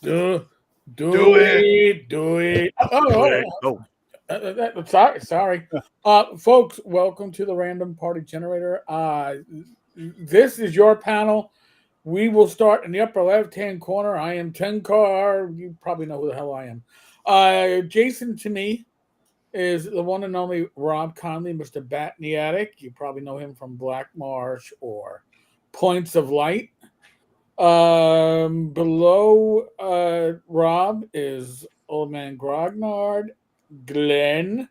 Do, Do it. do it. Do it. Oh, Sorry. Folks, welcome to the Random Party Generator. This is your panel. We will start in the upper left-hand corner. I am Tenkar. You probably know who the hell I am. Jason to me is the one and only Rob Conley, Mr. Bat in the Attic. You probably know him from Black Marsh or Points of Light. Below Rob is Old Man Grognard. Glenn.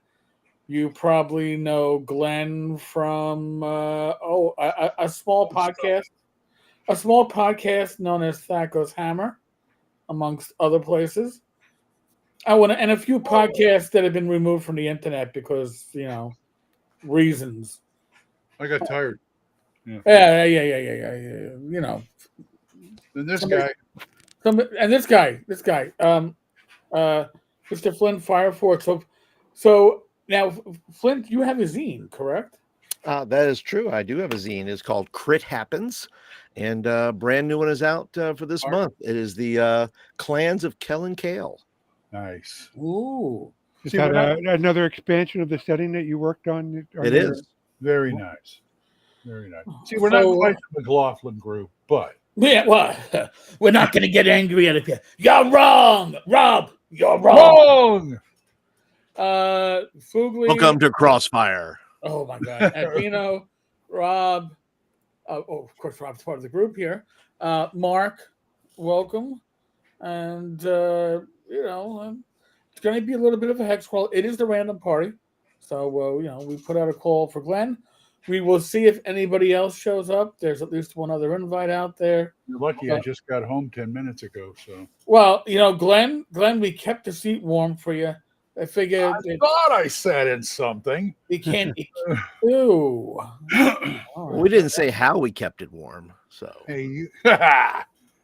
You probably know Glenn from a small podcast, known as Thacko's Hammer, amongst other places. And a few podcasts that have been removed from the internet because reasons. I got tired. Yeah. Yeah. Then this Somebody, guy. and this guy, Mr. Flint Firefort. So now, Flint, you have a zine, correct? that is true. I do have a zine. It's called Crit Happens, and brand new one is out for this month. It is the Clans of Kel and Kale. Nice. Ooh. Is that another expansion of the setting that you worked on? It is. Very nice. Very nice. See, we're not quite the McLaughlin group, but Yeah, well, we're not going to get angry at it. You're wrong, Rob. You're wrong. Fugly. Welcome to Crossfire. Oh my God, Adino, Rob. Of course, Rob's part of the group here. Mark, welcome, and it's going to be a little bit of a hex crawl. It is the random party, so we put out a call for Glenn. We will see if anybody else shows up. There's at least one other invite out there. You're lucky I just got home 10 minutes ago. So, well, Glenn, we kept the seat warm for you. I figured. I thought I sat in something. You can't. Ooh. We didn't say how we kept it warm. So. Hey, you.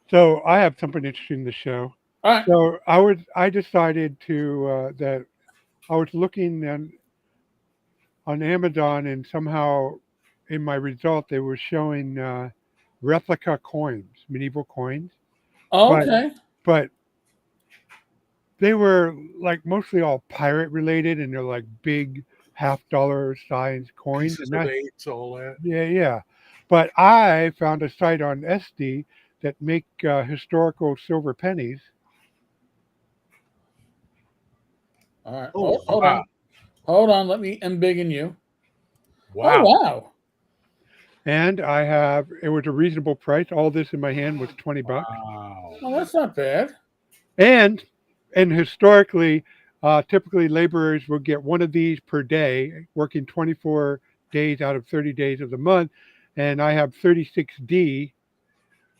So I have something interesting to show. All right. So I decided to that I was looking on Amazon, and somehow in my result they were showing replica coins, medieval coins. Oh, okay. But they were like mostly all pirate related, and they're like big $50 size coins. Pieces of eights, all that. Yeah. But I found a site on SD that make historical silver pennies. All right. Hold on. Let me embiggen you. Wow. Oh, wow. And it was a reasonable price. All this in my hand was $20. Wow. Well, that's not bad. And historically, typically laborers will get one of these per day, working 24 days out of 30 days of the month. And I have 36D,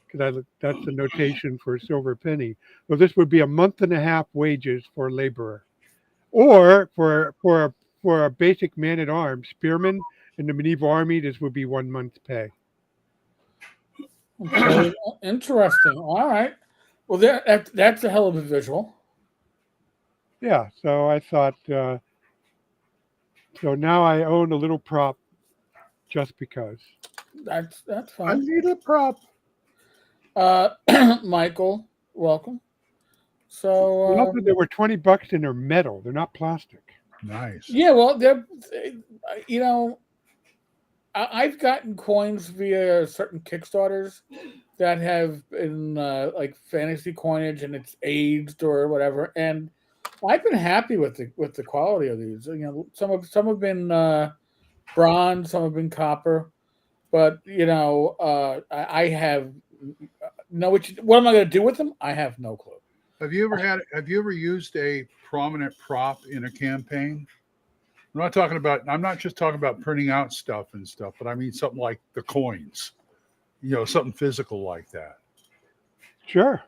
because that's the notation for a silver penny. So this would be a month and a half wages for a laborer. Or for a basic man-at-arms, spearman in the medieval army, this would be 1 month's pay. Okay. Interesting. All right. Well, that's a hell of a visual. Yeah, so I thought, so now I own a little prop just because. That's I fine. need a prop. Michael, welcome. So They were $20 and they're metal. They're not plastic. Nice. yeah, well, I've gotten coins via certain Kickstarters that have been like fantasy coinage, and it's aged or whatever, and I've been happy with the quality of these. Some have been bronze, some have been copper, but I have what am I going to do with them? I have no clue. Have you ever used a prominent prop in a campaign? I'm not just talking about printing out stuff, but I mean something like the coins, something physical like that. Sure.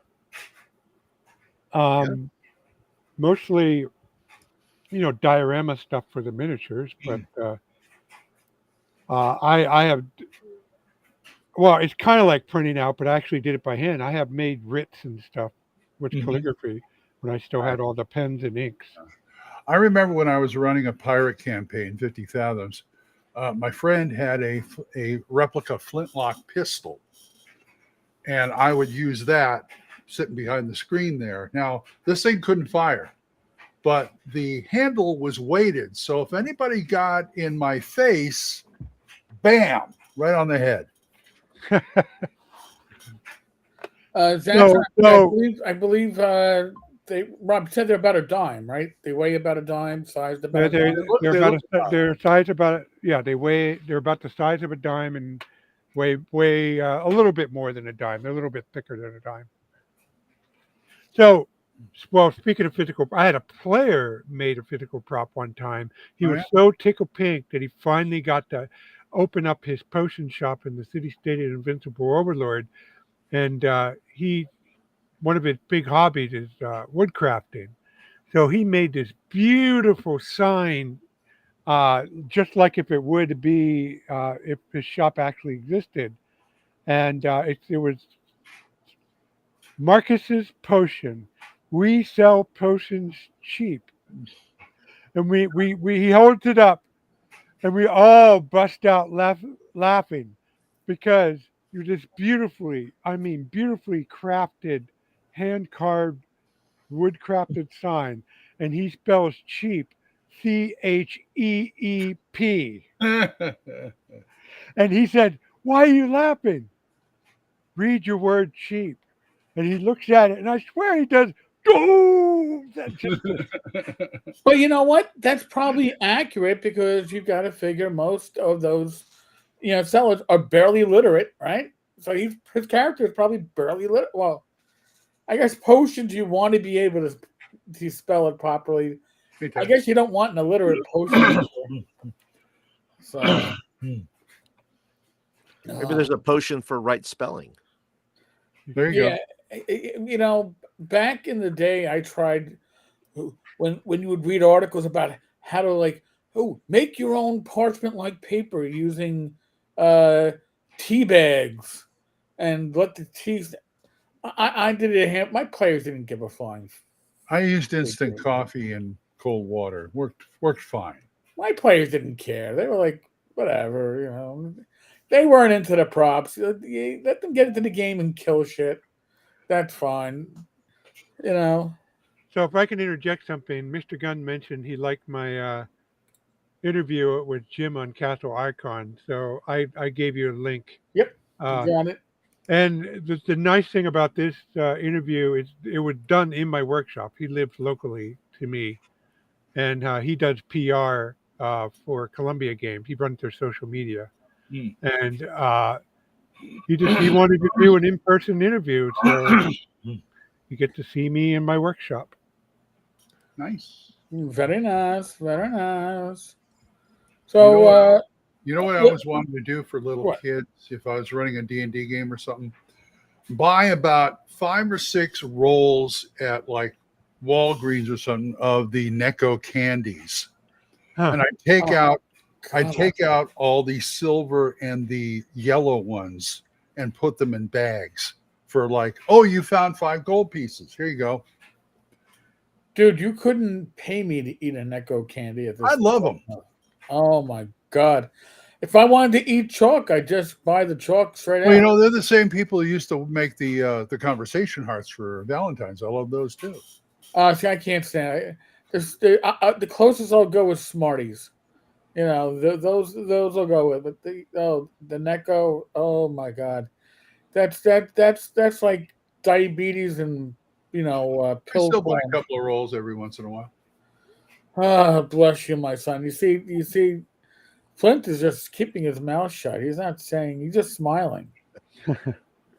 Mostly, diorama stuff for the miniatures, but I have, well, it's kind of like printing out, but I actually did it by hand. I have made writs and stuff with calligraphy when I still had all the pens and inks. I remember when I was running a pirate campaign, 50 Fathoms, my friend had a replica flintlock pistol, and I would use that sitting behind the screen there. Now, this thing couldn't fire, but the handle was weighted. So if anybody got in my face, bam, right on the head. Zach, So I believe Rob said they're about a dime, right? They weigh about a dime, sized about they're a dime. they're They about look about their size about they're about the size of a dime and weigh a little bit more than a dime. They're a little bit thicker than a dime. So, well, speaking of physical, I had a player made a physical prop one time. He Oh, was yeah? so tickled pink that he finally got to open up his potion shop in the city state of Invincible Overlord, and he one of his big hobbies is woodcrafting. So he made this beautiful sign, just like if it would be if his shop actually existed, and it was Marcus's Potion. We sell potions cheap. And he holds it up and we all bust out laughing because you're this beautifully, I mean, beautifully crafted, hand carved, wood crafted sign. And he spells cheap CHEEP. And he said, "Why are you laughing? Read your word cheap." And he looks at it, and I swear he does. Oh, that just But you know what? That's probably accurate because you've got to figure most of those, sellers are barely literate, right? So his character is probably barely literate. Well, I guess potions you want to be able to spell it properly. I guess you don't want an illiterate potion. So Maybe there's a potion for right spelling. There you yeah, back in the day, I tried when you would read articles about how to make your own parchment like paper using tea bags and let the teas. I did it. My players didn't give a flying. I used instant coffee and cold water. Worked fine. My players didn't care. They were like, whatever. They weren't into the props. Let them get into the game and kill shit. That's fine. So if I can interject something, Mr. Gunn mentioned he liked my interview with Jim on Castle Icon. So I gave you a link. Yep, Uh, got it. and the nice thing about this interview is it was done in my workshop. He lives locally to me, and he does PR for Columbia Games. He runs their social media, and he wanted to do an in-person interview, so you get to see me in my workshop. Nice. Very nice. Very nice. So, you know what I always wanted to do for little kids if I was running a D&D game or something? Buy about 5 or 6 rolls at like Walgreens or something of the Necco candies. Huh. And I'd take out all the silver and the yellow ones and put them in bags for you found 5 gold pieces. Here you go. Dude, you couldn't pay me to eat a Necco candy at this I love them. Oh my God. If I wanted to eat chalk, I'd just buy the chalk straight out. They're the same people who used to make the conversation hearts for Valentine's. I love those too. See, I can't stand it. The closest I'll go is Smarties. Those will go with. But the Necco. Oh my God, that's like diabetes and I pill still buy form. a couple of rolls every once in a while. Ah, bless you, my son. You see, Flint is just keeping his mouth shut. He's not saying. He's just smiling.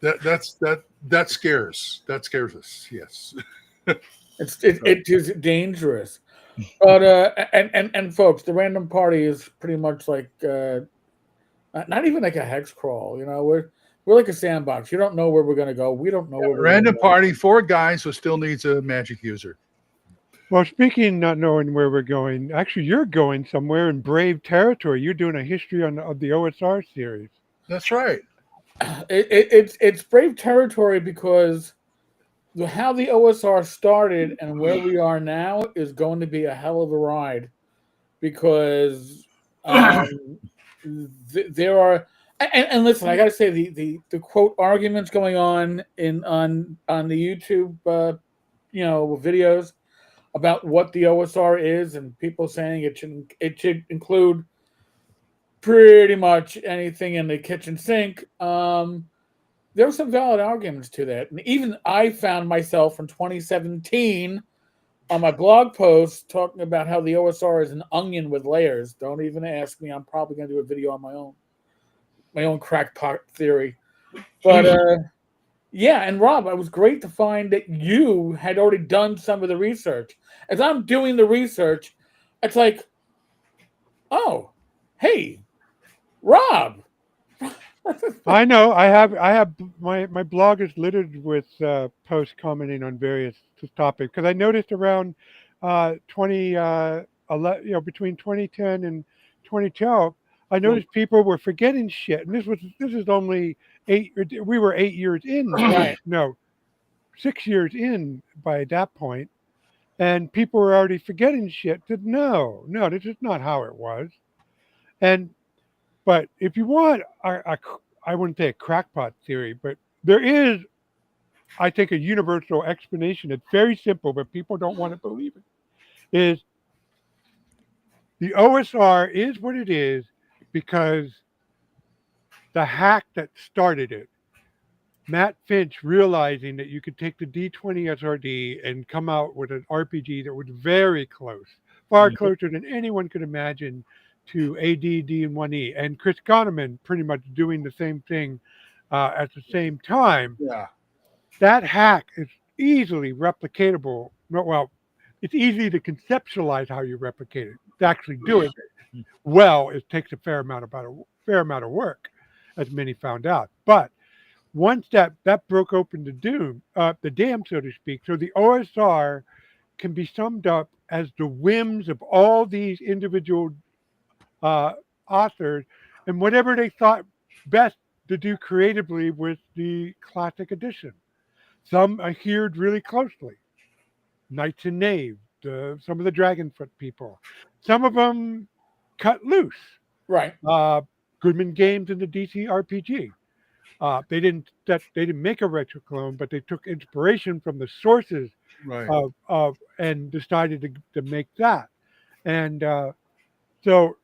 That scares us. Yes. It is dangerous. But and folks, the random party is pretty much like not even like a hex crawl. We're like a sandbox. You don't know where we're gonna go. We don't know where we're Random gonna go. party, 4 guys who still needs a magic user. Well, speaking not knowing where we're going, actually, you're going somewhere in brave territory. You're doing a history of the OSR series. That's right. It's brave territory because how the OSR started and where we are now is going to be a hell of a ride because there are And listen, I got to say the quote arguments going on on the YouTube videos about what the OSR is, and people saying it should include pretty much anything in the kitchen sink. There were some valid arguments to that, and even I found myself in 2017 on my blog post talking about how the OSR is an onion with layers. Don't even ask me. I'm probably going to do a video on my own crackpot theory. But yeah, and Rob, it was great to find that you had already done some of the research. As I'm doing the research, it's like, oh, hey, Rob. I know. I have my blog is littered with posts commenting on various topics because I noticed around 11, between 2010 and 2012, I noticed people were forgetting shit, and this is only eight. We were 8 years in. Right. No, 6 years in by that point, and people were already forgetting shit. That no, this is not how it was. And but if you want I wouldn't say a crackpot theory, but there is, I think, a universal explanation. It's very simple, but people don't want to believe it. Is the OSR is what it is because the hack that started it, Matt Finch, realizing that you could take the D20 SRD and come out with an RPG that was very close, far closer than anyone could imagine to ADD and 1E, and Chris Kahneman pretty much doing the same thing at the same time. Yeah. That hack is easily replicatable. Well, it's easy to conceptualize how you replicate it. To actually do it well, it takes a fair amount of work, as many found out. But once that broke open the dam, so to speak. So the OSR can be summed up as the whims of all these individual authors and whatever they thought best to do creatively with the classic edition. Some adhered really closely. Knights and Knaves, some of the Dragonfoot people. Some of them cut loose. Right. Goodman Games and the DC RPG. They didn't make a retro clone, but they took inspiration from the sources Right. of and decided to make that. And so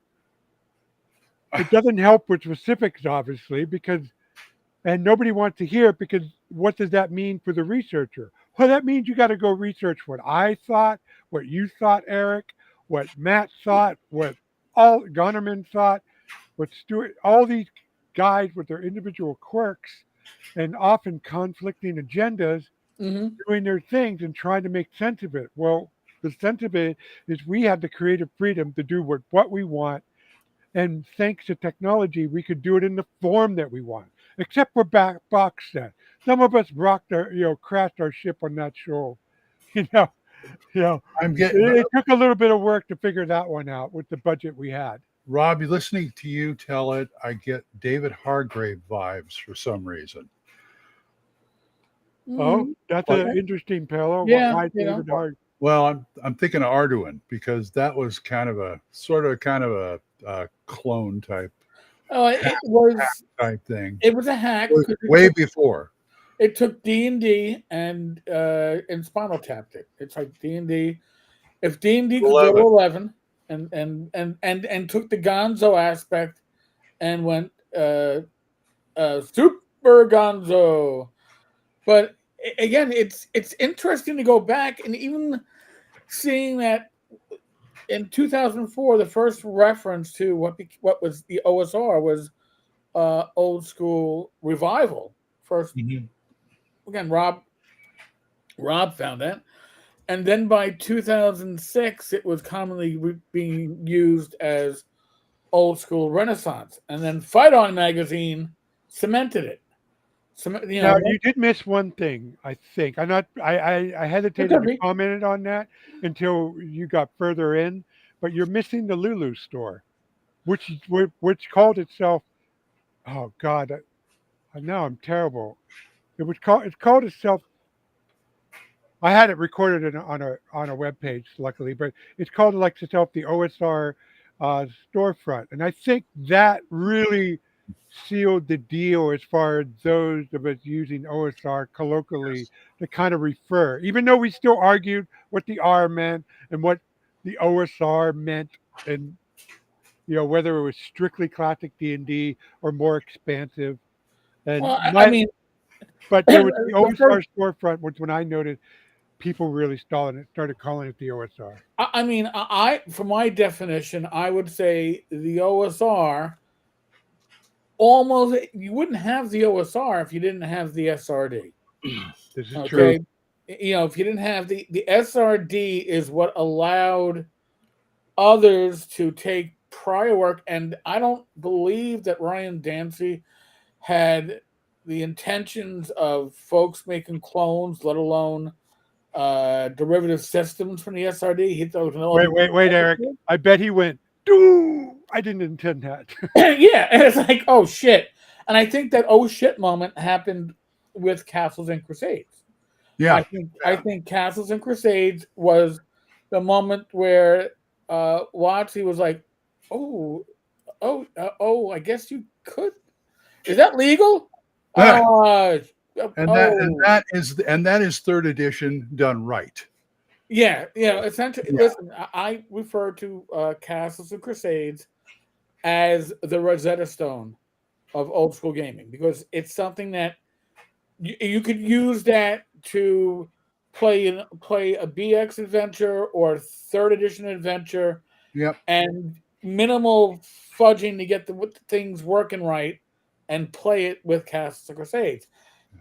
it doesn't help with specifics, obviously, and nobody wants to hear it because what does that mean for the researcher? Well, that means you got to go research what I thought, what you thought, Eric, what Matt thought, what all Gunnerman thought, what Stuart, all these guys with their individual quirks and often conflicting agendas Mm-hmm. doing their things and trying to make sense of it. Well, the sense of it is we have the creative freedom to do what we want. And thanks to technology, we could do it in the form that we want, except for box set. Some of us crashed our ship on that show. You know, I'm getting it took a little bit of work to figure that one out with the budget we had. Rob, listening to you tell it, I get David Hargrave vibes for some reason. Oh, that's an interesting parallel. Yeah, Why David Hart? Well, I'm thinking of Arduin because that was kind of a clone type Oh, it was thing. it was a hack. It was way before. It took D&D and Spinal Tapped it. It's like D&D. If D&D could go to 11 and took the Gonzo aspect and went Super Gonzo. But again, it's interesting to go back and even seeing that in 2004, the first reference to what was the OSR was Old School Revival. First, again, Rob found that, and then by 2006, it was commonly being used as Old School Renaissance, and then Fight On magazine cemented it. Now you did miss one thing, I think. I hesitated to comment on that until you got further in, but you're missing the Lulu store, which called itself. Oh God, now I'm terrible. It's called itself. I had it recorded on a web page, luckily, but it's called itself the OSR storefront, and I think that really sealed the deal as far as those of us using OSR colloquially to kind of refer, even though we still argued what the R meant and what the OSR meant, and whether it was strictly classic D&D or more expansive. And Well, I mean, but there was the the first, OSR storefront, which when I noted people really started calling it the OSR. I mean, for my definition, I would say the OSR almost you wouldn't have the OSR if you didn't have the SRD. This is true. Okay, if you didn't have the SRD is what allowed others to take prior work, and I don't believe that Ryan Dancy had the intentions of folks making clones, let alone derivative systems from the SRD. He thought it was an Wait, Eric. I bet he went, "Doo!" I didn't intend that. yeah, and it's like, oh shit. And I think that oh shit moment happened with Castles and Crusades. Yeah. I think Castles and Crusades was the moment where Watsy was like, I guess you could. Is that legal? and Oh, that is third edition done right. yeah. Essentially, listen, I refer to Castles and Crusades as the Rosetta Stone of old school gaming because it's something that you could use that to play a BX adventure or third edition adventure. Yep. And minimal fudging to get the things working right, and play it with Castles and Crusades.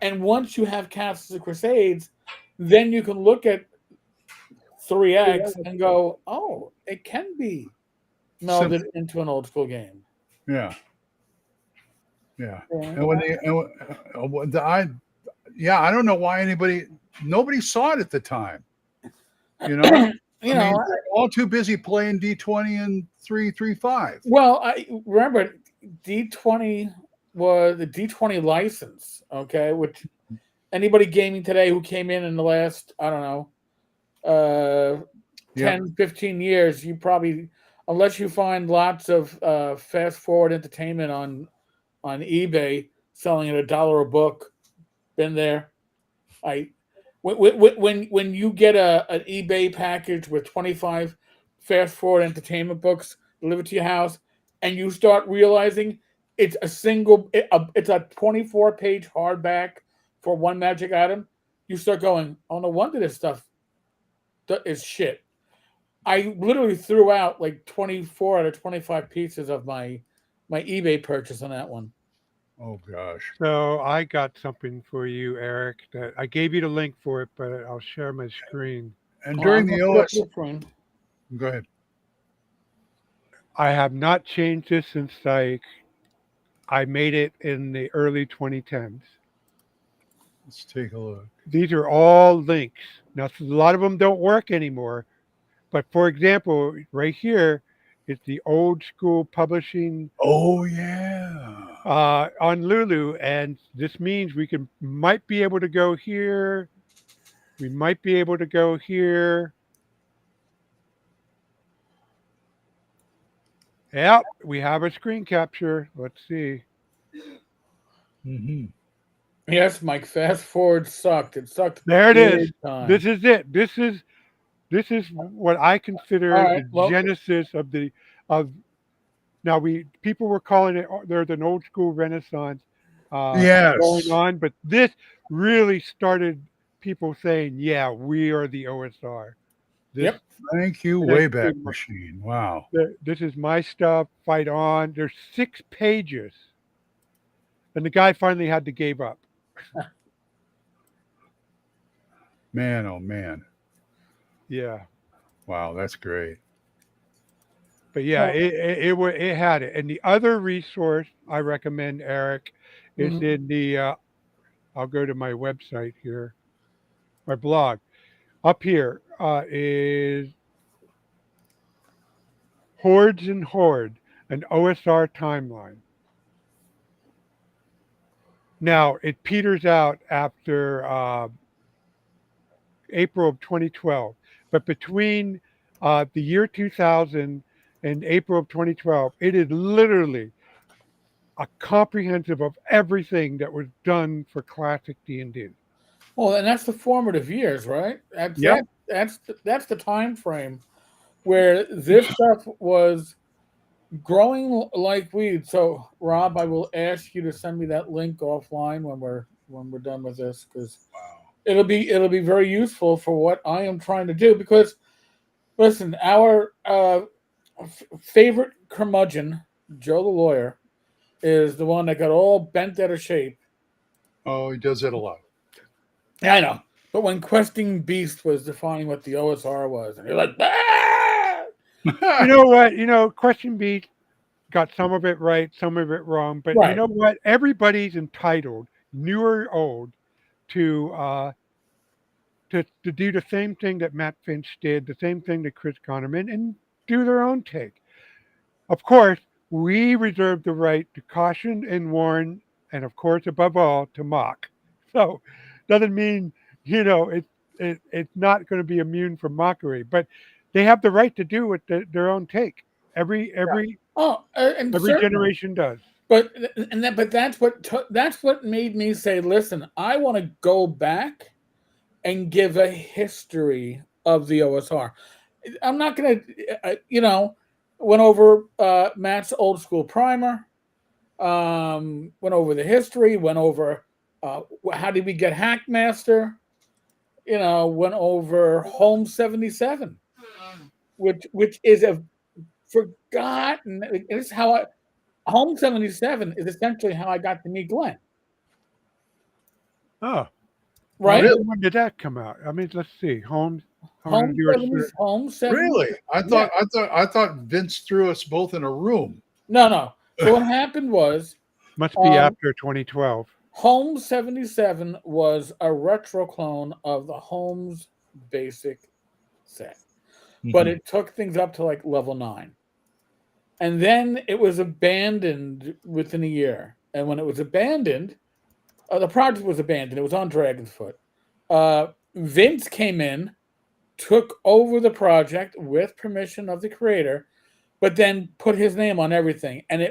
And once you have Castles and Crusades, then you can look at 3X and go, oh, it can be melded into an old school game. Yeah. Yeah. And when I don't know why nobody saw it at the time. They're all too busy playing D20 and 3.3.5. Well, I remember D20 was the D20 license, okay, which anybody gaming today who came in the last, I don't know, 10, 15 years, you probably, unless you find lots of fast forward entertainment on eBay selling at $1 a book, been there. When you get an eBay package with 25 fast forward entertainment books delivered to your house, and you start realizing it's it's a 24-page hardback for one magic item, you start going, oh, no wonder this stuff is shit. I literally threw out like 24 out of 25 pieces of my eBay purchase on that one. Oh gosh. So I got something for you, Eric. That I gave you the link for it, but I'll share my screen. And during the OS, go ahead. I have not changed this since I made it in the early 2010s. Let's take a look. These are all links. Now, a lot of them don't work anymore. But for example, right here is the old school publishing. Oh yeah. On Lulu, and this means might be able to go here. We might be able to go here. Yep, we have a screen capture. Let's see. Mm-hmm. Yes, Mike. Fast forward sucked. It sucked. There it is. This is it. This is what I consider the genesis of. Now people were calling it. There's an old school Renaissance going on, but this really started people saying, "Yeah, we are the OSR." Yep. Thank you, Wayback Machine. Wow. This is my stuff. Fight on. There's 6 pages, and the guy finally had to give up. Man, oh man. Yeah. Wow, that's great. But yeah, it had it. And the other resource I recommend, Eric, is in the. I'll go to my website here, my blog. Up here is Hordes and Horde, an OSR timeline. Now it peters out after April of 2012, but between the year 2000 and April of 2012, it is literally a comprehensive of everything that was done for classic D&D. Well, and that's the formative years, right? Yep. That's the time frame where this stuff was growing like weed. So, Rob, I will ask you to send me that link offline when we're done with this, because Wow. it'll be very useful for what I am trying to do. Because listen, our favorite curmudgeon, Joe the lawyer, is the one that got all bent out of shape. Oh, he does that a lot. Yeah, I know. But when Questing Beast was defining what the OSR was, and you're like, ah! You know what? Question Beat got some of it right, some of it wrong. But you Right. know what? Everybody's entitled, new or old, to to do the same thing that Matt Finch did, the same thing that Chris Connerman, and do their own take. Of course, we reserve the right to caution and warn, and of course, above all, to mock. So, doesn't mean it's not going to be immune from mockery, but they have the right to do it their own take. Every Oh, and every certainly. generation does. But but that's what made me say, listen, I want to go back and give a history of the OSR. I'm not going to, went over Matt's old school primer, went over the history, went over how did we get Hackmaster, went over Home 77, which is a forgotten. It's how Home 77 is essentially how I got to meet Glenn, Oh, right? Really? when did that come out? I mean, let's see. Home. I'm going to Home do a 70, search. Home 70. Really? Yeah. I thought Vince threw us both in a room. No. So what happened was Must be um, after 2012. Home 77 was a retro clone of the Home's basic set, but Mhm. it took things up to like level 9. And then it was abandoned within a year. And when it was abandoned, the project was abandoned. It was on Dragon's Foot. Vince came in, took over the project with permission of the creator, but then put his name on everything. And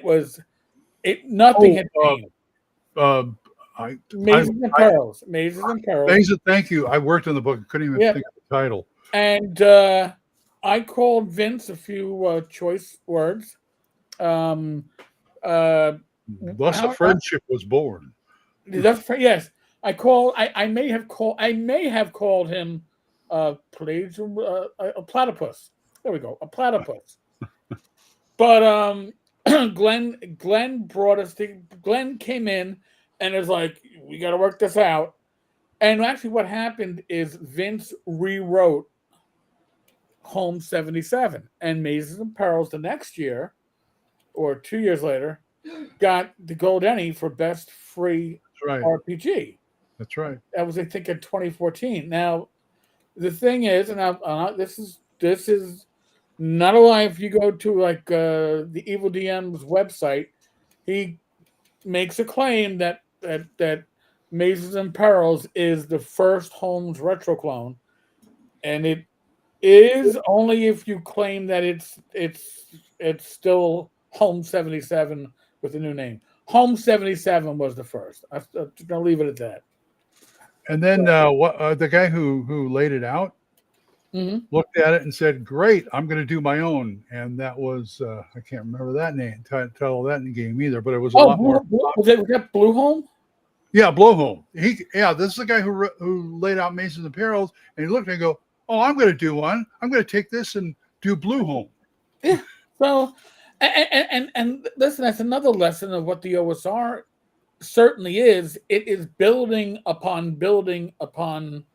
nothing Oh, had changed. I, I, Mazes and Perils. Mazes and Perils. Amazing. Thank you. I worked on the book. Couldn't even Yeah. think of the title. And I called Vince a few choice words. Um, uh, Thus, a friendship was born. yes, I may have called him a platypus. There we go, a platypus. But Glenn came in and is like, we got to work this out. And actually, what happened is Vince rewrote Home 77, and Mazes and Perils the next year or 2 years later got the Gold Emmy for best free That's right. RPG. That's right. That was, I think, in 2014. Now, the thing is, and this is not a lie. If you go to like the Evil DM's website, he makes a claim that Mazes and Perils is the first Holmes retro clone, and it is only if you claim that it's still Home 77 with a new name. Home 77 was the first. I'm gonna leave it at that. And then the guy who laid it out Mm-hmm. looked at it and said, "Great, I'm going to do my own." And that was I can't remember that name title of that in the game either, but it was a lot more. Was that Blue Home? Yeah, Blowhome. This is the guy who laid out Masons and Perils, and he looked and go, "Oh, I'm going to do one. I'm going to take this and do Blue Home." Yeah. So, and listen, that's another lesson of what the OSR certainly is. It is building upon building upon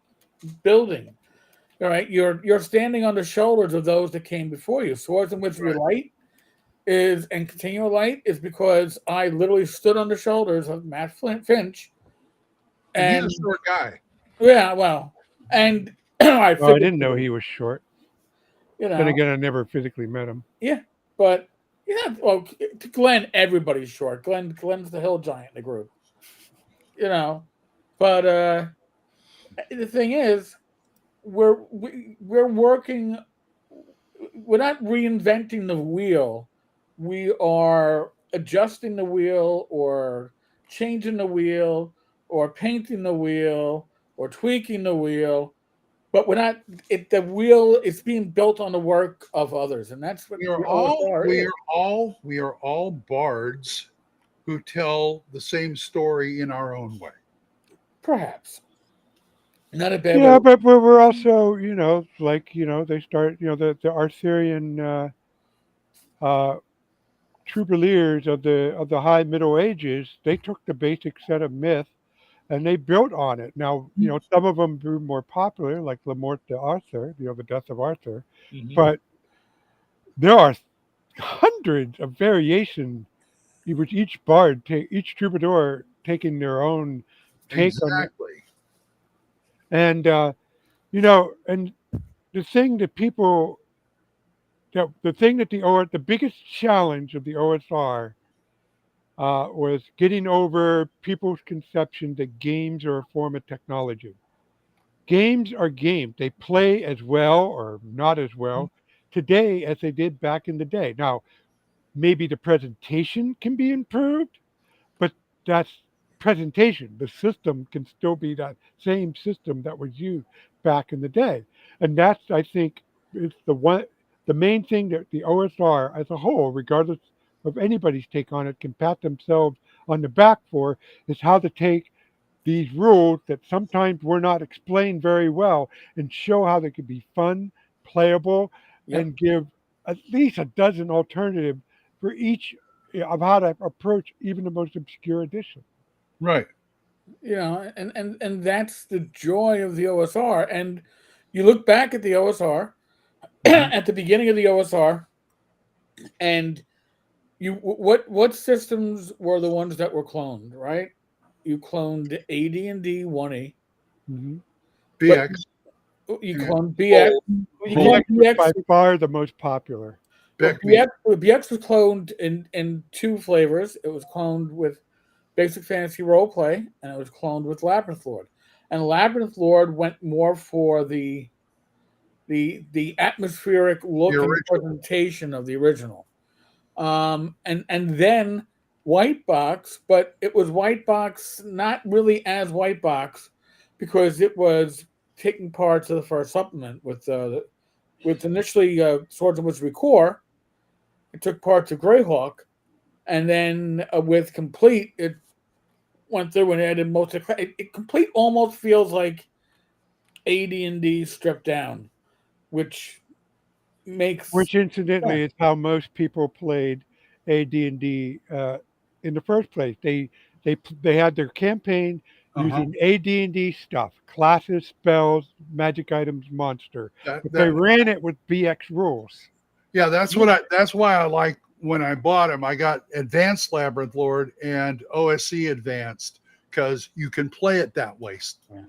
building. All right, you're standing on the shoulders of those that came before you. Swords and Wizardry Light and Continual Light is because I literally stood on the shoulders of Matt Finch. And And he's a short guy. yeah, well, and I Well, I figured, didn't know he was short. you Then know, again, I never physically met him. yeah, but yeah, well, to Glenn, everybody's short. Glenn's the hill giant in the group, but the thing is, we're working. We're not reinventing the wheel. We are adjusting the wheel or changing the wheel or painting the wheel or tweaking the wheel, but we're not. The wheel is being built on the work of others, and that's what We the are all OSR we is. are all we are all bards who tell the same story in our own way. Perhaps not a bad way. Yeah, but we're also, like, they start, the Arthurian uh, troubadours of the High Middle Ages. They took the basic set of myth and they built on it. Now, some of them grew more popular, like La Mort d'Arthur, the death of Arthur. Mhm. But there are hundreds of variations, with each bard, each troubadour taking their own take on it. Exactly. And and the thing that people the thing that the biggest challenge of the OSR was getting over people's conception that games are a form of technology. Games are games. They play as well or not as well today as they did back in the day. Now, maybe the presentation can be improved, but that's presentation. The system can still be that same system that was used back in the day. And that's, I think, is the main thing that the OSR as a whole, regardless of anybody's take on it, can pat themselves on the back for, is how to take these rules that sometimes were not explained very well and show how they could be fun, playable, Yep. and give at least a dozen alternatives for each of how to approach even the most obscure edition. Right. And that's the joy of the OSR. And you look back at the OSR Mhm. at the beginning of the OSR, and what systems were the ones that were cloned, right? You cloned AD&D 1E, Hmm. but BX you and cloned BX. Bull. You Bull. cloned BX was BX. by far the most popular. Well, Beckme. BX was cloned in two flavors. It was cloned with Basic Fantasy Roleplay, and it was cloned with Labyrinth Lord. And Labyrinth Lord went more for the atmospheric The look and original. presentation of the original. And then White Box, but it was White Box not really as White Box because it was taking parts of the first supplement with initially Swords and Wizardry Core. It took parts of Greyhawk, and then with Complete, it went through and added most of it. Complete almost feels like AD&D stripped down, which makes Which, incidentally, sense. is how most people played AD&D in the first place. They had their campaign Uh-huh. using AD&D stuff, classes, spells, magic items, monster, That but they that ran it with BX rules. yeah, that's why I like when I bought them, I got Advanced Labyrinth Lord and OSC Advanced because you can play it that way Yeah.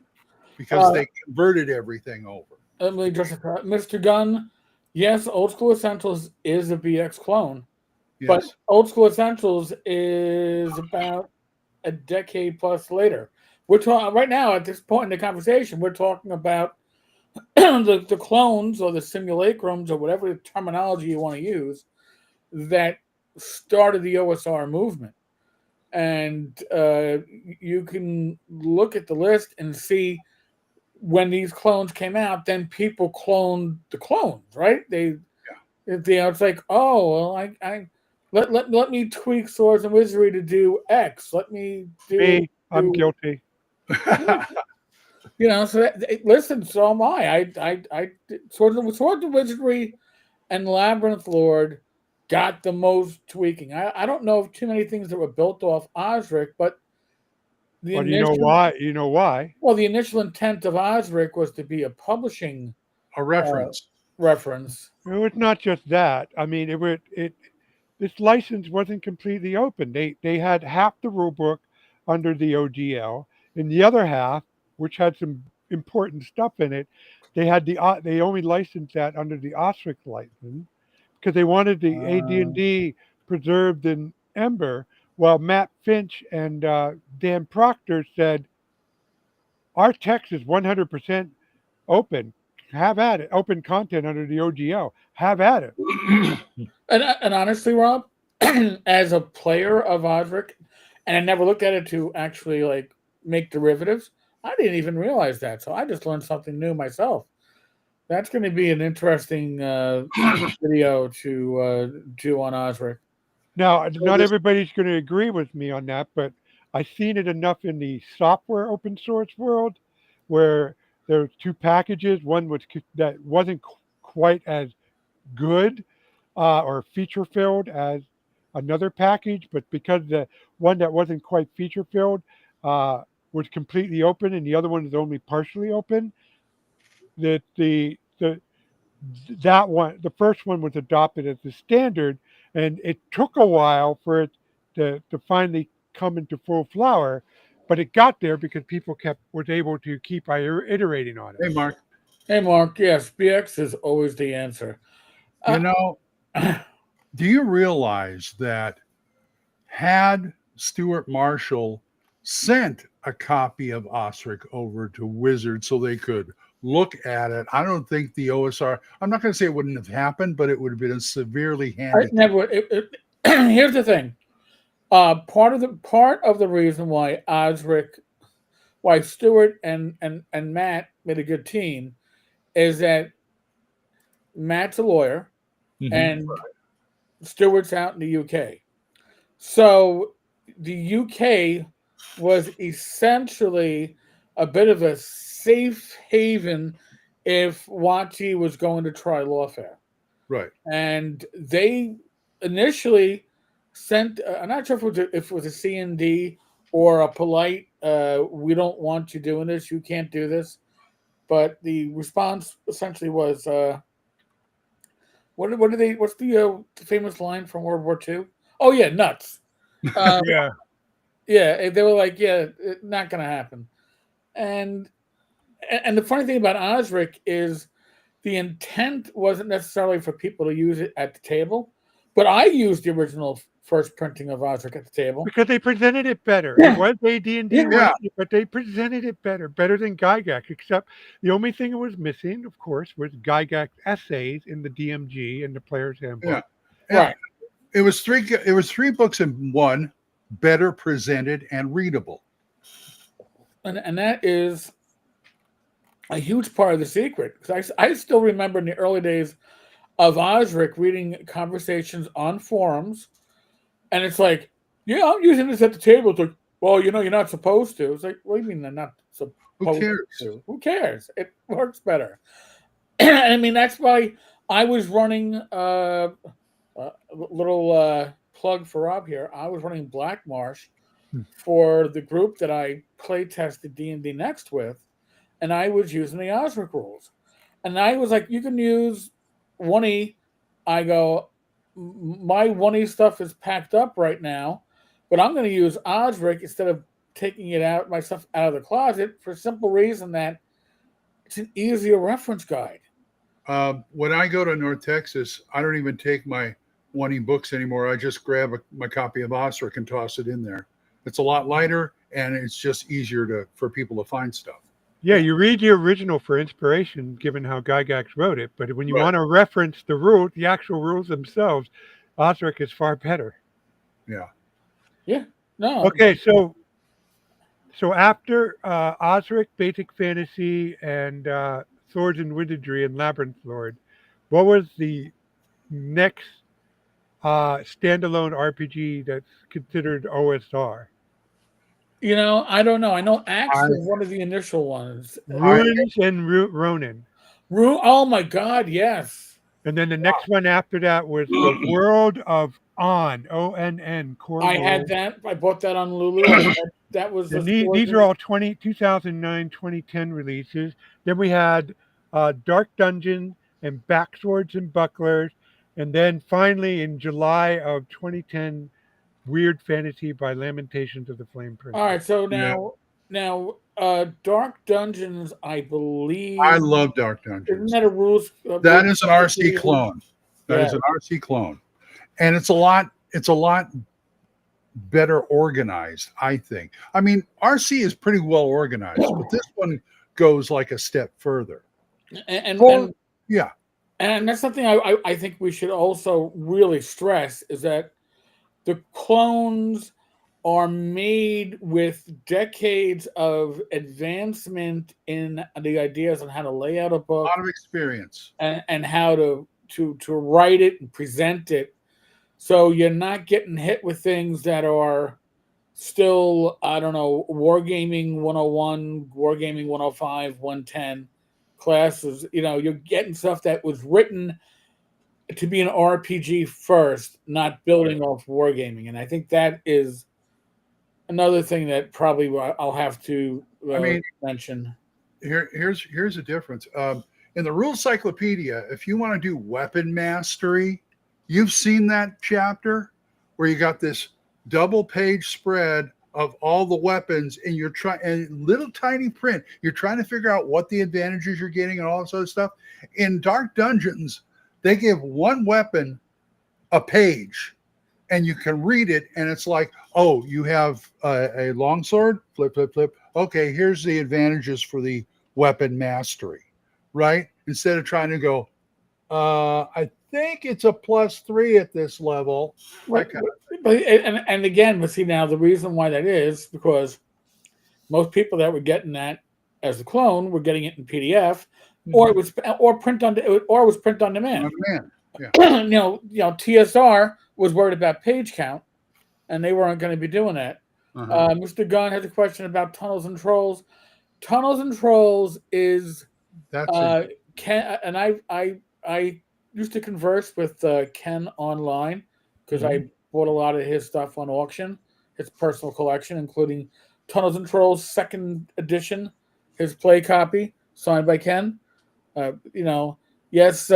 because they converted everything over. Let me just Mr. Gunn. Yes, Old School Essentials is a BX clone, but Yes. Old School Essentials is about a decade plus later. We're talking right now at this point in the conversation. We're talking about the clones or the simulacrums or whatever terminology you want to use that started the OSR movement. And you can look at the list and see when these clones came out, then people cloned the clones, right? It's like, oh well, I let me tweak Swords and Wizardry to do X. Let me Me, I'm do guilty. so listen, so am I Swords and Wizardry and Labyrinth Lord got the most tweaking. I don't know of too many things that were built off Osric, but the Well, you know initial why? You know why? the initial intent of Osric was to be a publishing A uh, reference. reference. It was not just that. I mean, this license wasn't completely open. They had half the rule book under the OGL, and the other half, which had some important stuff in it, they only licensed that under the Osric license because they wanted the Uh, AD&D preserved in Ember. While Matt Finch and Dan Proctor said our text is 100% open. Have at it. Open content under the OGL. Have at it. and honestly, Rob, as a player of Osric, and I never looked at it to actually like make derivatives. I didn't even realize that, so I just learned something new myself. That's going to be an interesting video to do on Osric. Now, So not this, everybody's going to agree with me on that, but I've seen it enough in the software open source world where there were two packages. One was that wasn't quite as good or feature filled as another package, but because the one that wasn't quite feature filled was completely open and the other one is only partially open, that that one, the first one was adopted as the standard, and it took a while for it to finally come into full flower, but it got there because people was able to keep iterating on it. hey, Mark, Hey, Mark. Yes, BX is always the answer. you Uh, know, do you realize that had Stuart Marshall sent a copy of Osric over to Wizard so they could look at it, I don't think the OSR, I'm not going to say it wouldn't have happened, but it would have been severely I handicapped. never. Here's the thing. Part of the reason why why Stewart and Matt made a good team is that Matt's a lawyer Mhm. and Stewart's out in the UK. So the UK was essentially a bit of a safe haven if Wachi was going to try lawfare. Right. And they initially sent, I'm not sure if it was a C&D or a polite, we don't want you doing this, you can't do this. But the response essentially was, what's the famous line from World War II? Oh, yeah, nuts. Yeah. Yeah, they were like, yeah, not going to happen. And the funny thing about Osric is the intent wasn't necessarily for people to use it at the table, but I used the original first printing of Osric at the table. Because they presented it better. It was AD&D, Yeah. but they presented it better than Gygax. Except the only thing it was missing, of course, was Gygax essays in the DMG and the Player's Handbook. Yeah. Right. It was three books in one, better presented and readable. And that is a huge part of the secret. Because I still remember in the early days of Osric reading conversations on forums, and it's like, yeah, I'm using this at the table. It's like, well, you're not supposed to. It's like, what do you mean they're not supposed Who cares? to? Who cares? It works better. I mean, that's why I was running a little plug for Rob here. I was running Black Marsh for the group that I play tested D&D Next with, and I was using the Osric rules. And I was like, you can use 1E. I go, my 1E stuff is packed up right now, but I'm going to use Osric instead of taking my stuff out of the closet for a simple reason that it's an easier reference guide. When I go to North Texas, I don't even take my 1E books anymore. I just grab my copy of Osric and toss it in there. It's a lot lighter, and it's just easier for people to find stuff. Yeah, you read the original for inspiration, given how Gygax wrote it. But when you Right. want to reference the actual rules themselves, Osric is far better. Yeah. Yeah. No. Okay, so after Osric, Basic Fantasy, and Swords and Wizardry and Labyrinth Lord, what was the next standalone RPG that's considered OSR? I don't know. I know Axe I, was one of the initial ones. I Ruins and Ronin. Oh my God, yes. And then the next one after that was the World of On, ONN, Core I had Rules. that. I bought that on Lulu. That was the And Swords these are all 2009, 2010 releases. Then we had Dark Dungeon and Backswords and Bucklers. And then finally in July of 2010, Weird Fantasy by Lamentations of the Flame Prince. All right, so yeah, now Dark Dungeons, I I believe, love Dark isn't Dungeons. that a rules? That is an RC clone. That Yeah. is an RC clone, and it's a lot better organized, I think. I mean, RC is pretty well organized, but this one goes like a step further. And Yeah, that's something I think we should also really stress is that the clones are made with decades of advancement in the ideas on how to lay out a A book lot of experience. and how to write it and present it. So you're not getting hit with things that are still, I don't know, Wargaming 101, Wargaming 105, 110 classes. You're getting stuff that was written to be an RPG first, not building off wargaming. And I think that is another thing that probably I'll have to I mean, mention. here's the difference. In the Rule Cyclopedia, if you want to do weapon mastery, you've seen that chapter where you got this double page spread of all the weapons, and you're trying, and little tiny print. You're trying to figure out what the advantages you're getting and all this other stuff. In Dark Dungeons, they give one weapon a page, and you can read it, and it's like, oh, you have a longsword, flip, flip, flip. Okay, here's the advantages for the weapon mastery, right? Instead of trying to go, I think it's a +3 at this level. Right. And again, but see, now the reason why that is because most people that were getting that as a clone were getting it in PDF, or it was print on demand. Man, TSR was worried about page count, and they weren't going to be doing that. Mr. Gunn has a question about Tunnels and Trolls. Tunnels and Trolls is Ken, and I used to converse with Ken online because I bought a lot of his stuff on auction, his personal collection, including Tunnels and Trolls second edition, his play copy signed by Ken. Yes,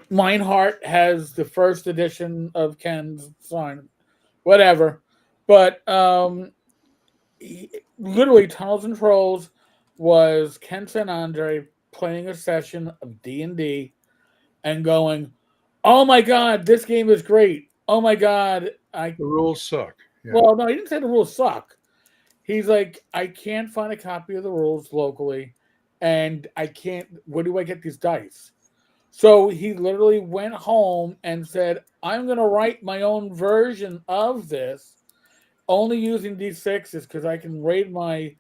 Meinhardt has the first edition of Ken's sign, whatever. But literally, Tunnels and Trolls was Ken San Andre playing a session of D&D and going, "Oh my God, this game is great! Oh my God, the rules suck." Yeah. Well, no, he didn't say the rules suck. He's like, I can't find a copy of the rules locally, and I can't. Where do I get these dice? So he literally went home and said, I'm going to write my own version of this, only using D6s because I can raid my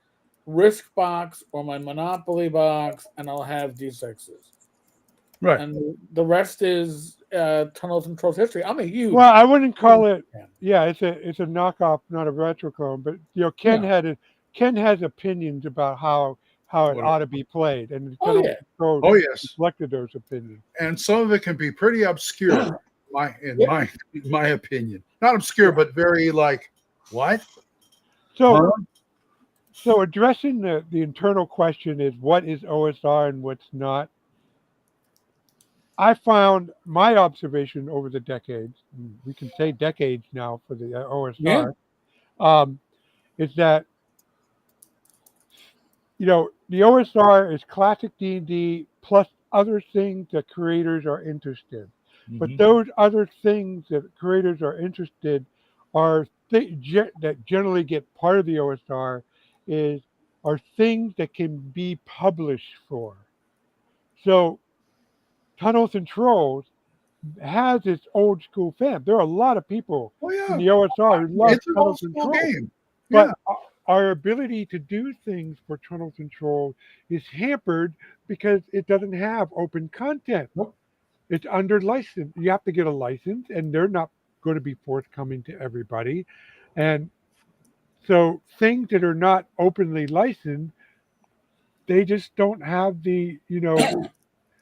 Risk box or my Monopoly box, and I'll have D6s. Right. And the rest is Tunnels and Trolls history. I'm a huge. Well, I wouldn't call it. Yeah, it's a knockoff, not a retro clone. But Ken has opinions about how it ought to be played, and yes, reflected those opinions. And some of it can be pretty obscure, in my opinion. Not obscure, but very like what? So addressing the internal question is what is OSR and what's not. I found my observation over the decades, we can say decades now for the OSR, is that the OSR is classic D&D plus other things that creators are interested in. But those other things that creators are interested are that generally get part of the OSR are things that can be published for. So Tunnels and Trolls has its old school fan. There are a lot of people in the OSR who love Tunnels and Trolls. Game. But our ability to do things for Tunnels and Trolls is hampered because it doesn't have open content. It's under license. You have to get a license, and they're not going to be forthcoming to everybody. And so things that are not openly licensed, they just don't have the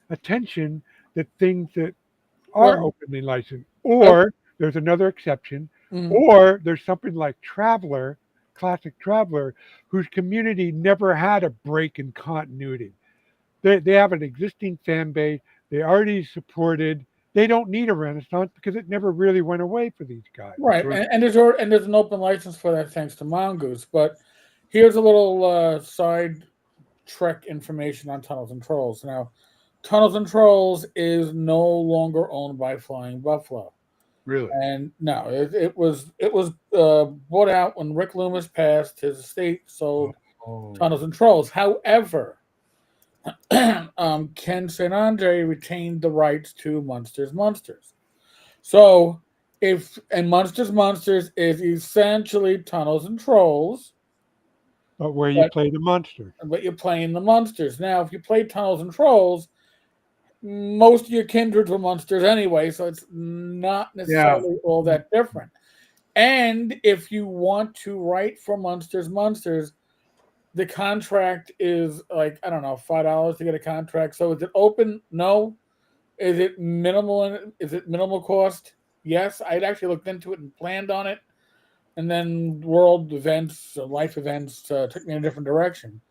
attention that things that are openly licensed. Or there's another exception. Or there's something like Classic Traveler, whose community never had a break in continuity. They have an existing fan base. They already supported. They don't need a renaissance because it never really went away for these guys. Right, and there's an open license for that thanks to Mongoose. But here's a little side trek information on Tunnels and Trolls. Now, Tunnels and Trolls is no longer owned by Flying Buffalo. Really? And no, it was bought out when Rick Loomis passed. His estate sold Tunnels and Trolls. However, Ken St. Andre retained the rights to Munsters. So and Monsters is essentially Tunnels and Trolls, But where you but play the monster. you're playing the monsters. Now, if you play Tunnels and Trolls, most of your kindreds were monsters anyway, so it's not Yeah. necessarily all that different. And if you want to write for Monsters, the contract is like, I don't know, $5 to get a contract. So is it open? No. Is it minimal? Is it minimal cost? Yes. I'd actually looked into it and planned on it, and then world events, life events took me in a different direction.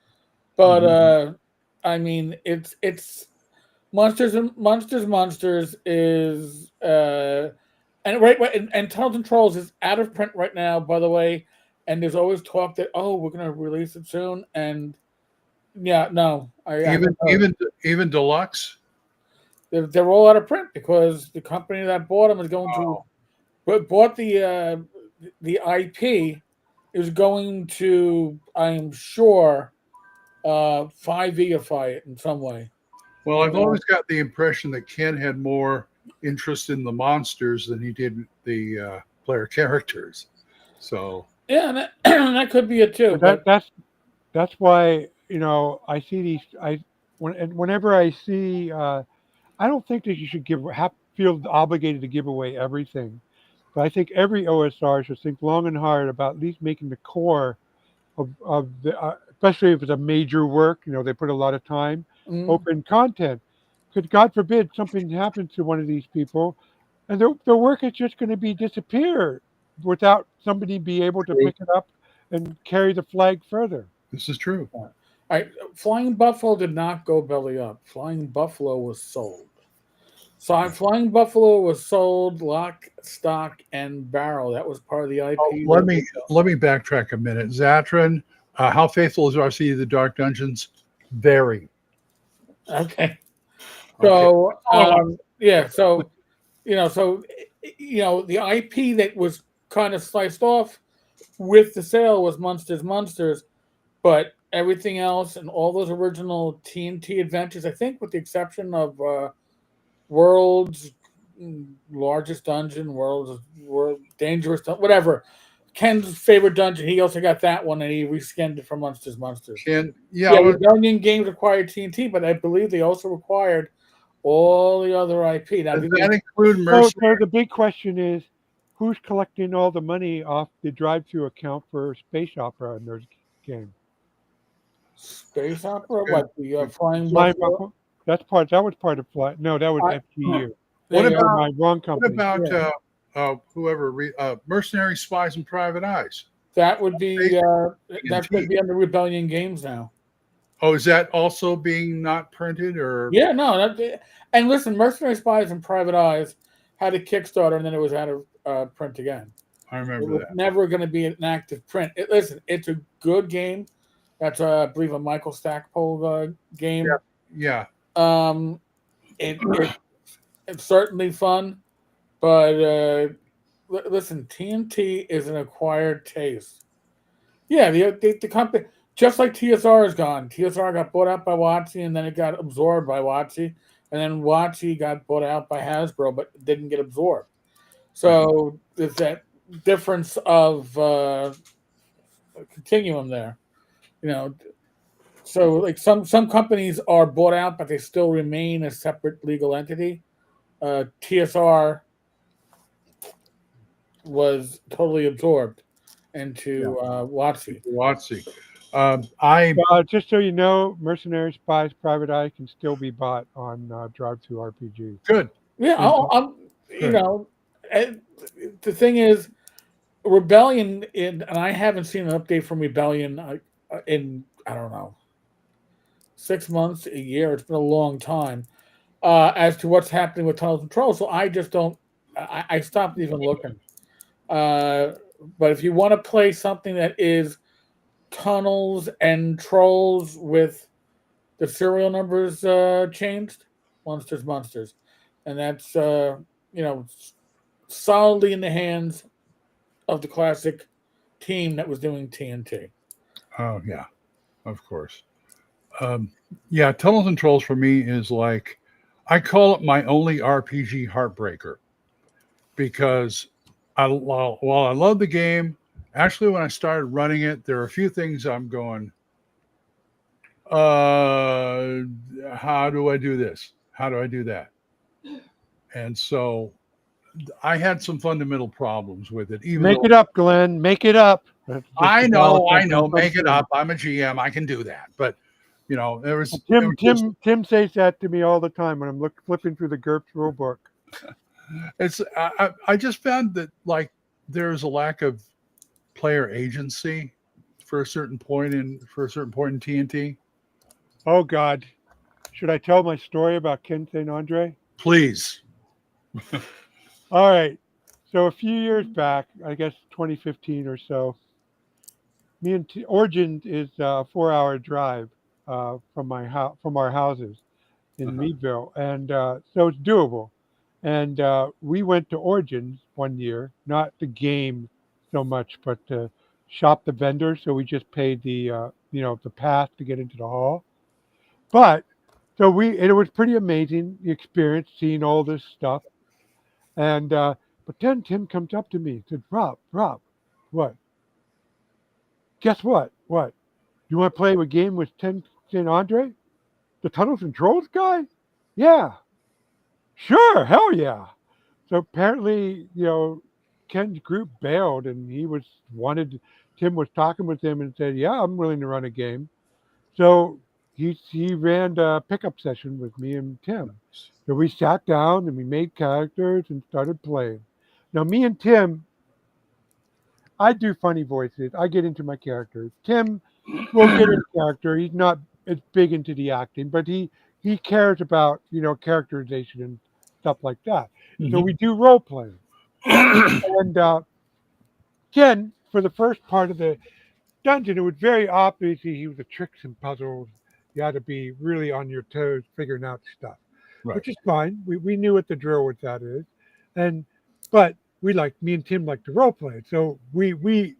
But I mean, it's Monsters is and Tunnels and Trolls is out of print right now, by the way. And there's always talk that, oh, we're gonna release it soon, and yeah, no, I Even haven't heard. even deluxe. They're all out of print because the company that bought them is going to Oh, bought the IP is going to, I am sure, 5Eify it in some way. well, You I've know, always got the impression that Ken had more interest in the monsters than he did the player characters. So yeah, and that, that could be it too. But But that's why I see these. Whenever I see, I don't think that you should feel obligated to give away everything. But I think every OSR should think long and hard about at least making the core of the, especially if it's a major work. They put a lot of time, mm, open content. Could God forbid something happens to one of these people, and their work is just going to be disappear without somebody be able to true. pick it up and carry the flag further. This is true. Flying Buffalo did not go belly up. Flying Buffalo was sold. So Flying Buffalo was sold lock, stock, and barrel. That was part of the Oh, IP. let me backtrack a minute. Zatran, how faithful is RC to the Dark Dungeons? Very. Okay. Okay. So Oh, yeah, so the IP that was kind of sliced off with the sale was Monsters, but everything else and all those original TNT adventures, I think, with the exception of World's Largest Dungeon, World Dangerous, whatever. Ken's favorite dungeon. He also got that one, and he reskinned it from Monsters. Ken, yeah, Yeah, Rebellion Games acquired TNT, but I believe they also acquired all the other IP. Now, does that include So Mercenary? the big question is, who's collecting all the money off the drive-through account for Space Opera in their game? Space Opera, Good. what the Flying Flying Buffalo? Buffalo. That was part of Fly. No, that was I, FGU. there What you Never go. about mind, wrong what company. about Yeah. whoever Mercenary Spies and Private Eyes? That would be that's going to TNT. be under Rebellion Games now. Oh, is that also being not printed or Yeah, no, and listen, Mercenary Spies and Private Eyes had a Kickstarter, and then it was out of print again. I It remember was that. never going to be an active print. Listen, it's a good game. That's I believe a Michael Stackpole game. Yeah. Um, it's certainly fun, but listen, TNT is an acquired taste. Yeah, the company, just like TSR is gone. TSR got bought out by WotC, and then it got absorbed by WotC, and then WotC got bought out by Hasbro, but didn't get absorbed. So there's that difference of continuum there. You know, so like some companies are bought out, but they still remain a separate legal entity. TSR was totally absorbed Yeah. into WotC. WotC. I Just so you know, Mercenary Spies Private Eye can still be bought on Drive-Through RPG. good. Yeah, And you know, and the thing is, Rebellion, and I haven't seen an update from Rebellion in, I don't know, 6 months, a year. It's been a long time as to what's happening with Tunnels and Trolls. So I just don't. I stopped even looking. But if you want to play something that is Tunnels and Trolls with the serial numbers changed, Monsters, and that's solidly in the hands of the classic team that was doing TNT. Oh yeah, of course. Yeah, Tunnels and Trolls for me is like I call it my only RPG heartbreaker because While I love the game, actually, when I started running it, there are a few things I'm going, how do I do this? How do I do that? And so I had some fundamental problems with it, even Make though it up, Glenn. Make it up. That's just I the know, ballot make it up. I'm a GM. I can do that. But, there Tim, was just, Tim says that to me all the time when I'm flipping through the GURPS rule book. I just found that like there's a lack of player agency for a certain point in TNT. Oh God, should I tell my story about Ken St. Andre? Please. All right. So a few years back, I guess 2015 or so, me and Origin is a 4-hour drive from my house, from our houses in Uh-huh. Meadville, and so it's doable. And we went to Origins one year, not the game so much, but to shop the vendors. So we just paid the the pass to get into the hall. But so it was pretty amazing the experience seeing all this stuff. And but then Tim comes up to me and said, Rob, what? Guess what? What? You want to play a game with Tim St. Andre? The Tunnels and Trolls guy? Yeah. Sure, hell yeah. So apparently, Ken's group bailed and Tim was talking with him and said, yeah, I'm willing to run a game. So he ran a pickup session with me and Tim. So we sat down and we made characters and started playing. Now me and Tim, I do funny voices. I get into my characters. Tim will get into character. He's not as big into the acting, but he cares about characterization and stuff like that. So we do role playing. And Ken, for the first part of the dungeon, it was very obvious he was a tricks and puzzles. You had to be really on your toes figuring out stuff, Right. which is fine. We knew what the drill with that is, and but me and Tim like to role play, so we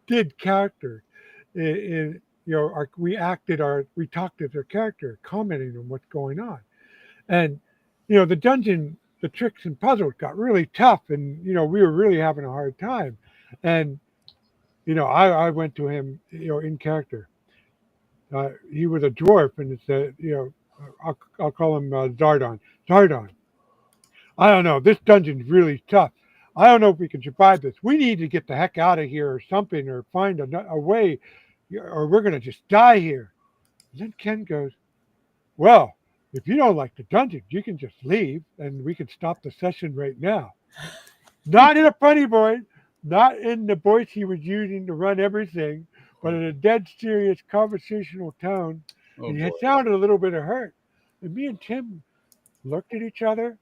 did character. We talked as our character, commenting on what's going on, and the dungeon, the tricks and puzzles got really tough, and we were really having a hard time, and I went to him, in character. He was a dwarf, and it's I'll call him Zardon. Zardon, I don't know. This dungeon's really tough. I don't know if we can survive this. We need to get the heck out of here or something, or find a way, or we're gonna just die here. And then Ken goes, "Well, if you don't like the dungeon, you can just leave, and we can stop the session right now." Not in a funny voice, not in the voice he was using to run everything, but in a dead serious conversational tone. Oh And boy. it sounded a little bit hurt. And me and Tim looked at each other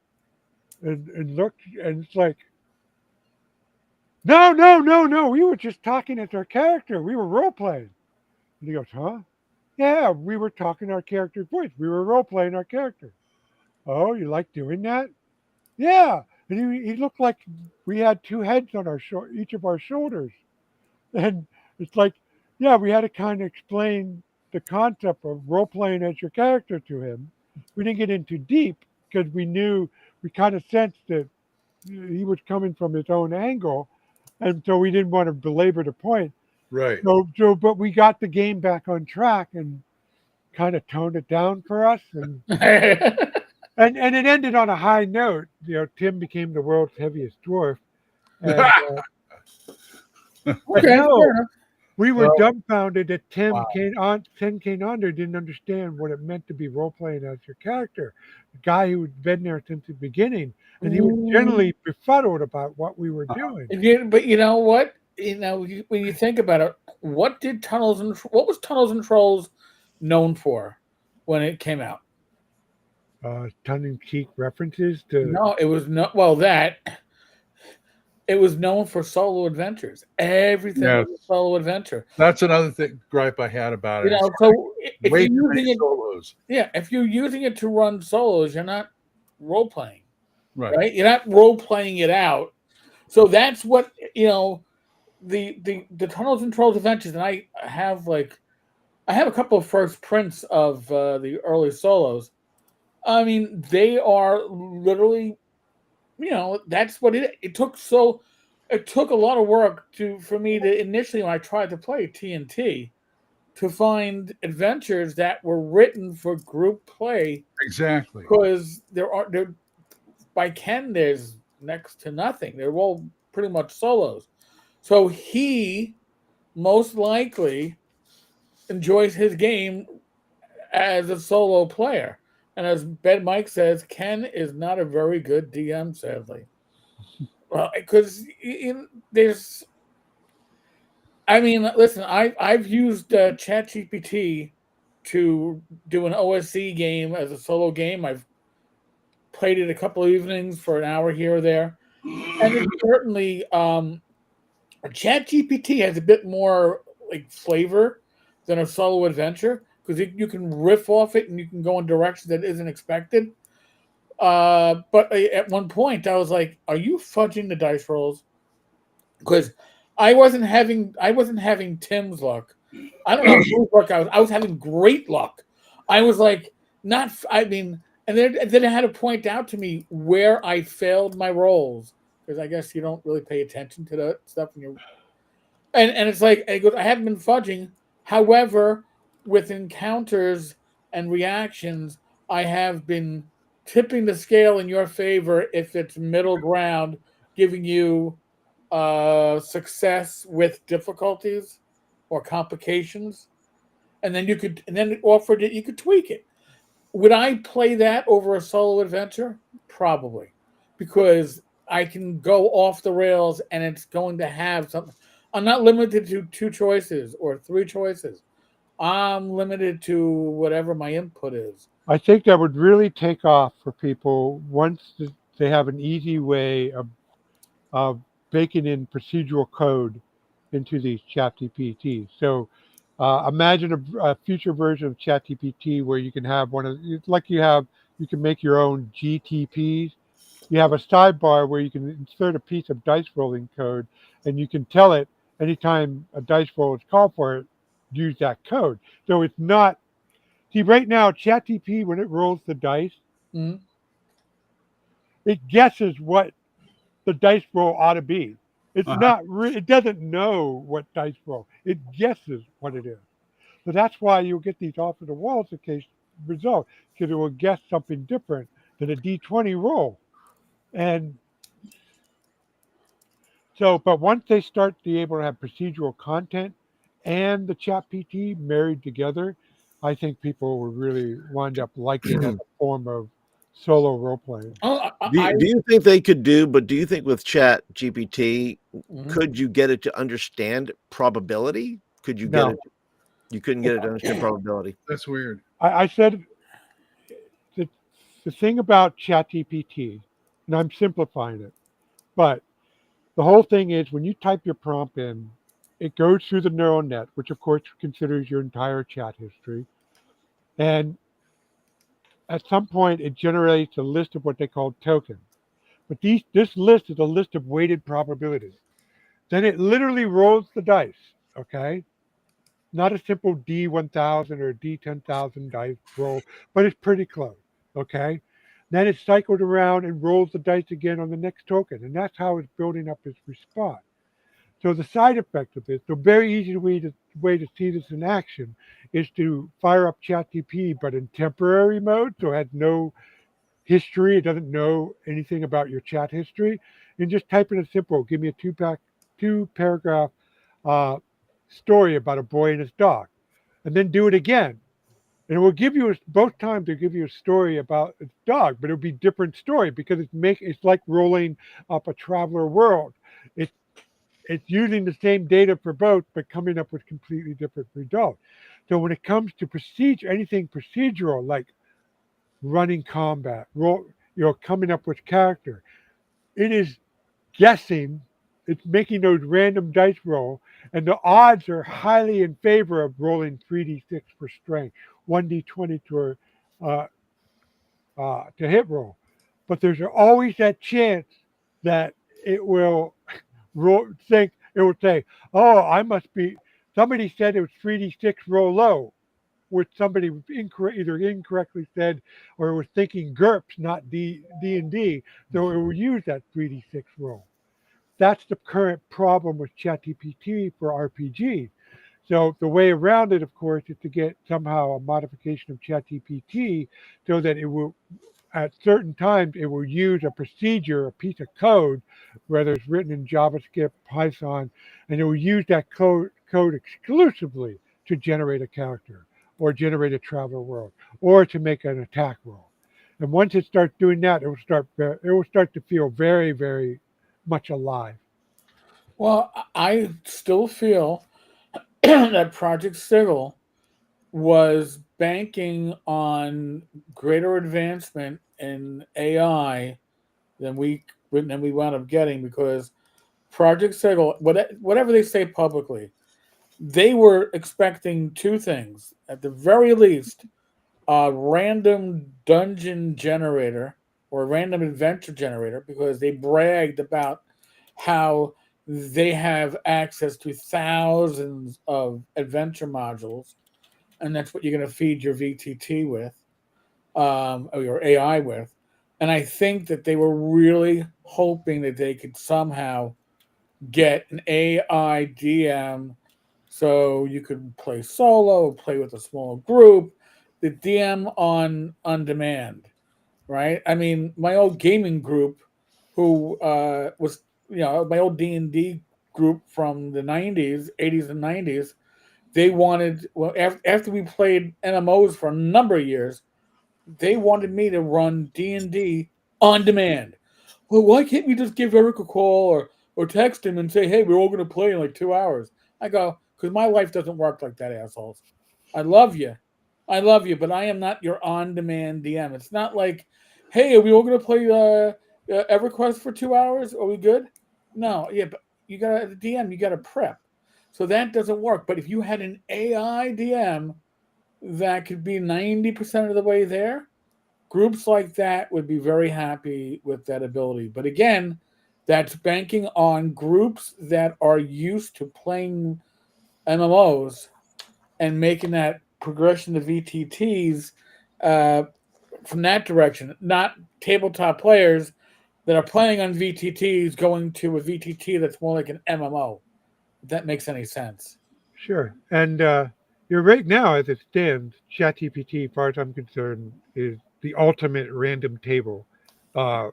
and looked, and it's like, no, no, no, no. We were just talking as our character. We were role playing. And he goes, huh? Yeah, we were talking our character's voice. We were role playing our character. Oh, you like doing that? Yeah. And he looked like we had two heads on each of our shoulders. And it's like, yeah, we had to kind of explain the concept of role playing as your character to him. We didn't get into deep because we kind of sensed that he was coming from his own angle. And so we didn't want to belabor the point. Right. But we got the game back on track and kind of toned it down for us. And it ended on a high note. Tim became the world's heaviest dwarf. And Okay, no, fair enough. we were Well, dumbfounded that wow. Tim Kane Under didn't understand what it meant to be role playing as your character. The guy who had been there since the beginning. And he was generally befuddled about what we were doing. But you know what? When you think about it, what was Tunnels and Trolls known for when it came out? Tongue in cheek references to. No, it was not. Well, that it was known for solo adventures. Everything Yes. was a solo adventure. That's another gripe I had about it. So if Way you're too using many it, solos. if you're using it to run solos, you're not role playing, Right. right? You're not role playing it out. So that's what the Tunnels and Trolls adventures, and I have a couple of first prints of the early solos. I mean, they are literally, that's what it took. So it took a lot of work for me to initially when I tried to play TNT to find adventures that were written for group play Exactly. because there by Ken there's next to nothing. They're all pretty much solos. So he most likely enjoys his game as a solo player. And as Ben Mike says, Ken is not a very good DM, sadly. Well, because there's, I mean, listen, I've used ChatGPT to do an OSC game as a solo game. I've played it a couple of evenings for an hour here or there, and it's certainly ChatGPT has a bit more like flavor than a solo adventure because you can riff off it and you can go in directions that isn't expected. But at one point, I was like, "Are you fudging the dice rolls?" Because I wasn't having Tim's luck. I don't know whose luck I was having great luck. I was like, not. I mean, and then it had to point out to me where I failed my rolls because I guess you don't really pay attention to that stuff when you're and it's like it goes, I haven't been fudging. However, with encounters and reactions, I have been tipping the scale in your favor if it's middle ground, giving you success with difficulties or complications, and then it offered it. You could tweak it. Would I play that over a solo adventure? Probably, because I can go off the rails and it's going to have something. I'm not limited to two choices or three choices. I'm limited to whatever my input is. I think that would really take off for people once they have an easy way of baking in procedural code into these ChatGPT. So imagine a future version of ChatGPT where you can have like you can make your own GTPs. You have a sidebar where you can insert a piece of dice rolling code and you can tell it anytime a dice roll is called for it, use that code. So it's not, see, right now, ChatGPT, when it rolls the dice, Mhm. it guesses what the dice roll ought to be. It's Uh-huh. not it doesn't know what dice roll. It guesses what it is. So that's why you'll get these off of the walls in case result, because it will guess something different than a D20 roll. And so, but once they start to be able to have procedural content and the chat PT married together, I think people will really wind up liking it as a form of solo role playing. Oh, Do you think they could do? But do you think with Chat GPT, Mhm. could you get it to understand probability? Could you get No, it? You couldn't get it to understand probability. That's weird. I said the, the thing about ChatGPT, and I'm simplifying it, but the whole thing is when you type your prompt in, it goes through the neural net, which of course considers your entire chat history. And at some point, it generates a list of what they call tokens. But this list is a list of weighted probabilities. Then it literally rolls the dice, okay? Not a simple D1000 or D10,000 dice roll, but it's pretty close, okay? Then it cycled around and rolls the dice again on the next token, and that's how it's building up its response. So the side effect of this, the very easy way to see this in action, is to fire up ChatGPT, but in temporary mode, so it has no history. It doesn't know anything about your chat history, and just type in a simple, give me a two paragraph uh, story about a boy and his dog, and then do it again. And it will give you both times. They'll give you a story about its dog, but it'll be different story because it's like rolling up a traveler world. It's it's using the same data for both, but coming up with completely different results. So when it comes to procedure, anything procedural like running combat, coming up with character, it is guessing. It's making those random dice roll, and the odds are highly in favor of rolling 3d6 for strength, 1d20 uh, to hit roll. But there's always that chance that it will think it will say, "Oh, I must be." Somebody said it was 3d6 roll low, which somebody either incorrectly said or was thinking GURPS, not D and D. So it will use that 3d6 roll. that's the current problem with ChatGPT for RPG. So the way around it, of course, is to get somehow a modification of ChatGPT so that it will, at certain times, it will use a procedure, a piece of code, whether it's written in JavaScript, Python, and it will use that code exclusively to generate a character or generate a traveler world or to make an attack roll. And once it starts doing that, it will start to feel very, very much alive. Well, I still feel that Project Sigil was banking on greater advancement in AI than we wound up getting, because Project Sigil, whatever they say publicly, they were expecting two things. At the very least, a random dungeon generator or a random adventure generator, because they bragged about how they have access to thousands of adventure modules, and that's what you're going to feed your VTT with, or your AI with. And I think that they were really hoping that they could somehow get an AI DM so you could play solo, play with a small group, the DM on demand, right? I mean, my old gaming group, who was my old D&D group from the 90s, 80s and 90s, they wanted, well, after we played MMOs for a number of years, they wanted me to run D&D on demand. Well, why can't we just give Eric a call or text him and say, hey, we're all going to play in like 2 hours? I go, because my life doesn't work like that, assholes. I love you. I love you, but I am not your on-demand DM. It's not like, hey, are we all going to play EverQuest for 2 hours? Are we good? No, yeah, but you got a DM, you got to prep. So that doesn't work. But if you had an AI DM that could be 90% of the way there, groups like that would be very happy with that ability. But again, that's banking on groups that are used to playing MMOs and making that progression to VTTs uh, from that direction, not tabletop players that are playing on VTTs going to a VTT that's more like an MMO. If that makes any sense. Sure. And you're right now, as it stands, ChatGPT, as far as I'm concerned, is the ultimate random table uh,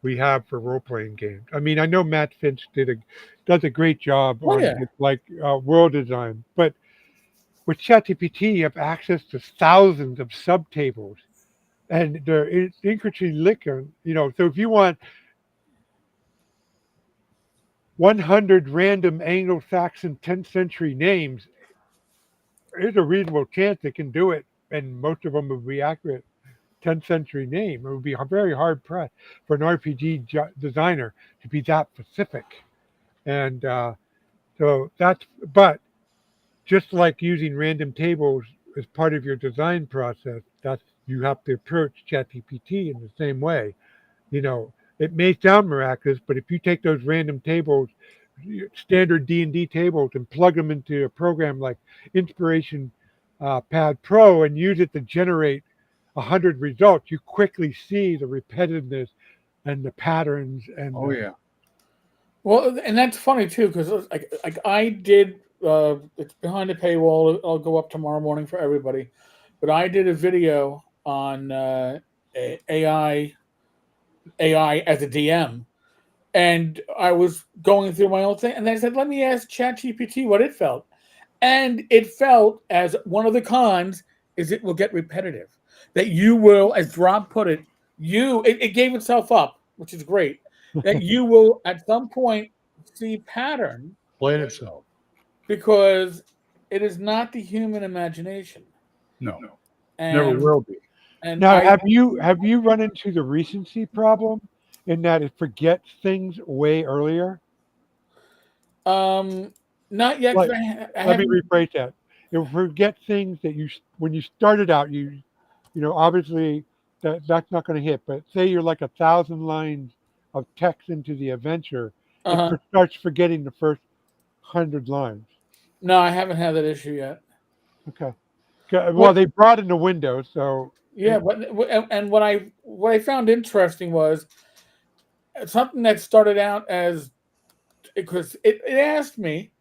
we have for role playing games. I mean, I know Matt Finch does a great job Oh on yeah. his, like world design, but with ChatGPT, you have access to thousands of subtables, and they're incredibly liquor. So if you want 100 random Anglo-Saxon 10th century names, there's a reasonable chance they can do it, and most of them will be accurate 10th century name. It would be very hard pressed for an RPG designer to be that specific. And but just like using random tables as part of your design process, you have to approach ChatGPT in the same way. It may sound miraculous, but if you take those random tables, standard D&D tables, and plug them into a program like Inspiration Pad Pro and use it to generate 100 results, you quickly see the repetitiveness and the patterns. And Oh yeah. Well, and that's funny too, because like I did. It's behind a paywall. I'll go up tomorrow morning for everybody. But I did a video on AI as a DM, and I was going through my own thing, and I said, "Let me ask ChatGPT what it felt," and it felt as one of the cons is it will get repetitive. That you will, as Rob put it, it gave itself up, which is great. That you will at some point see pattern Playing itself. because it is not the human imagination, No, never and will be. and now, I have you run into the recency problem in that it forgets things way earlier? not yet Like, because I let me haven't. rephrase that. It will forget things that when you started out, obviously that's not going to hit. But say you're like 1,000 lines of text into the adventure, Uh-huh. starts forgetting the first 100 lines. No, I haven't had that issue yet. Okay. Well, What? they brought in the Windows, so Yeah, but and what I found interesting was something that started out as because it asked me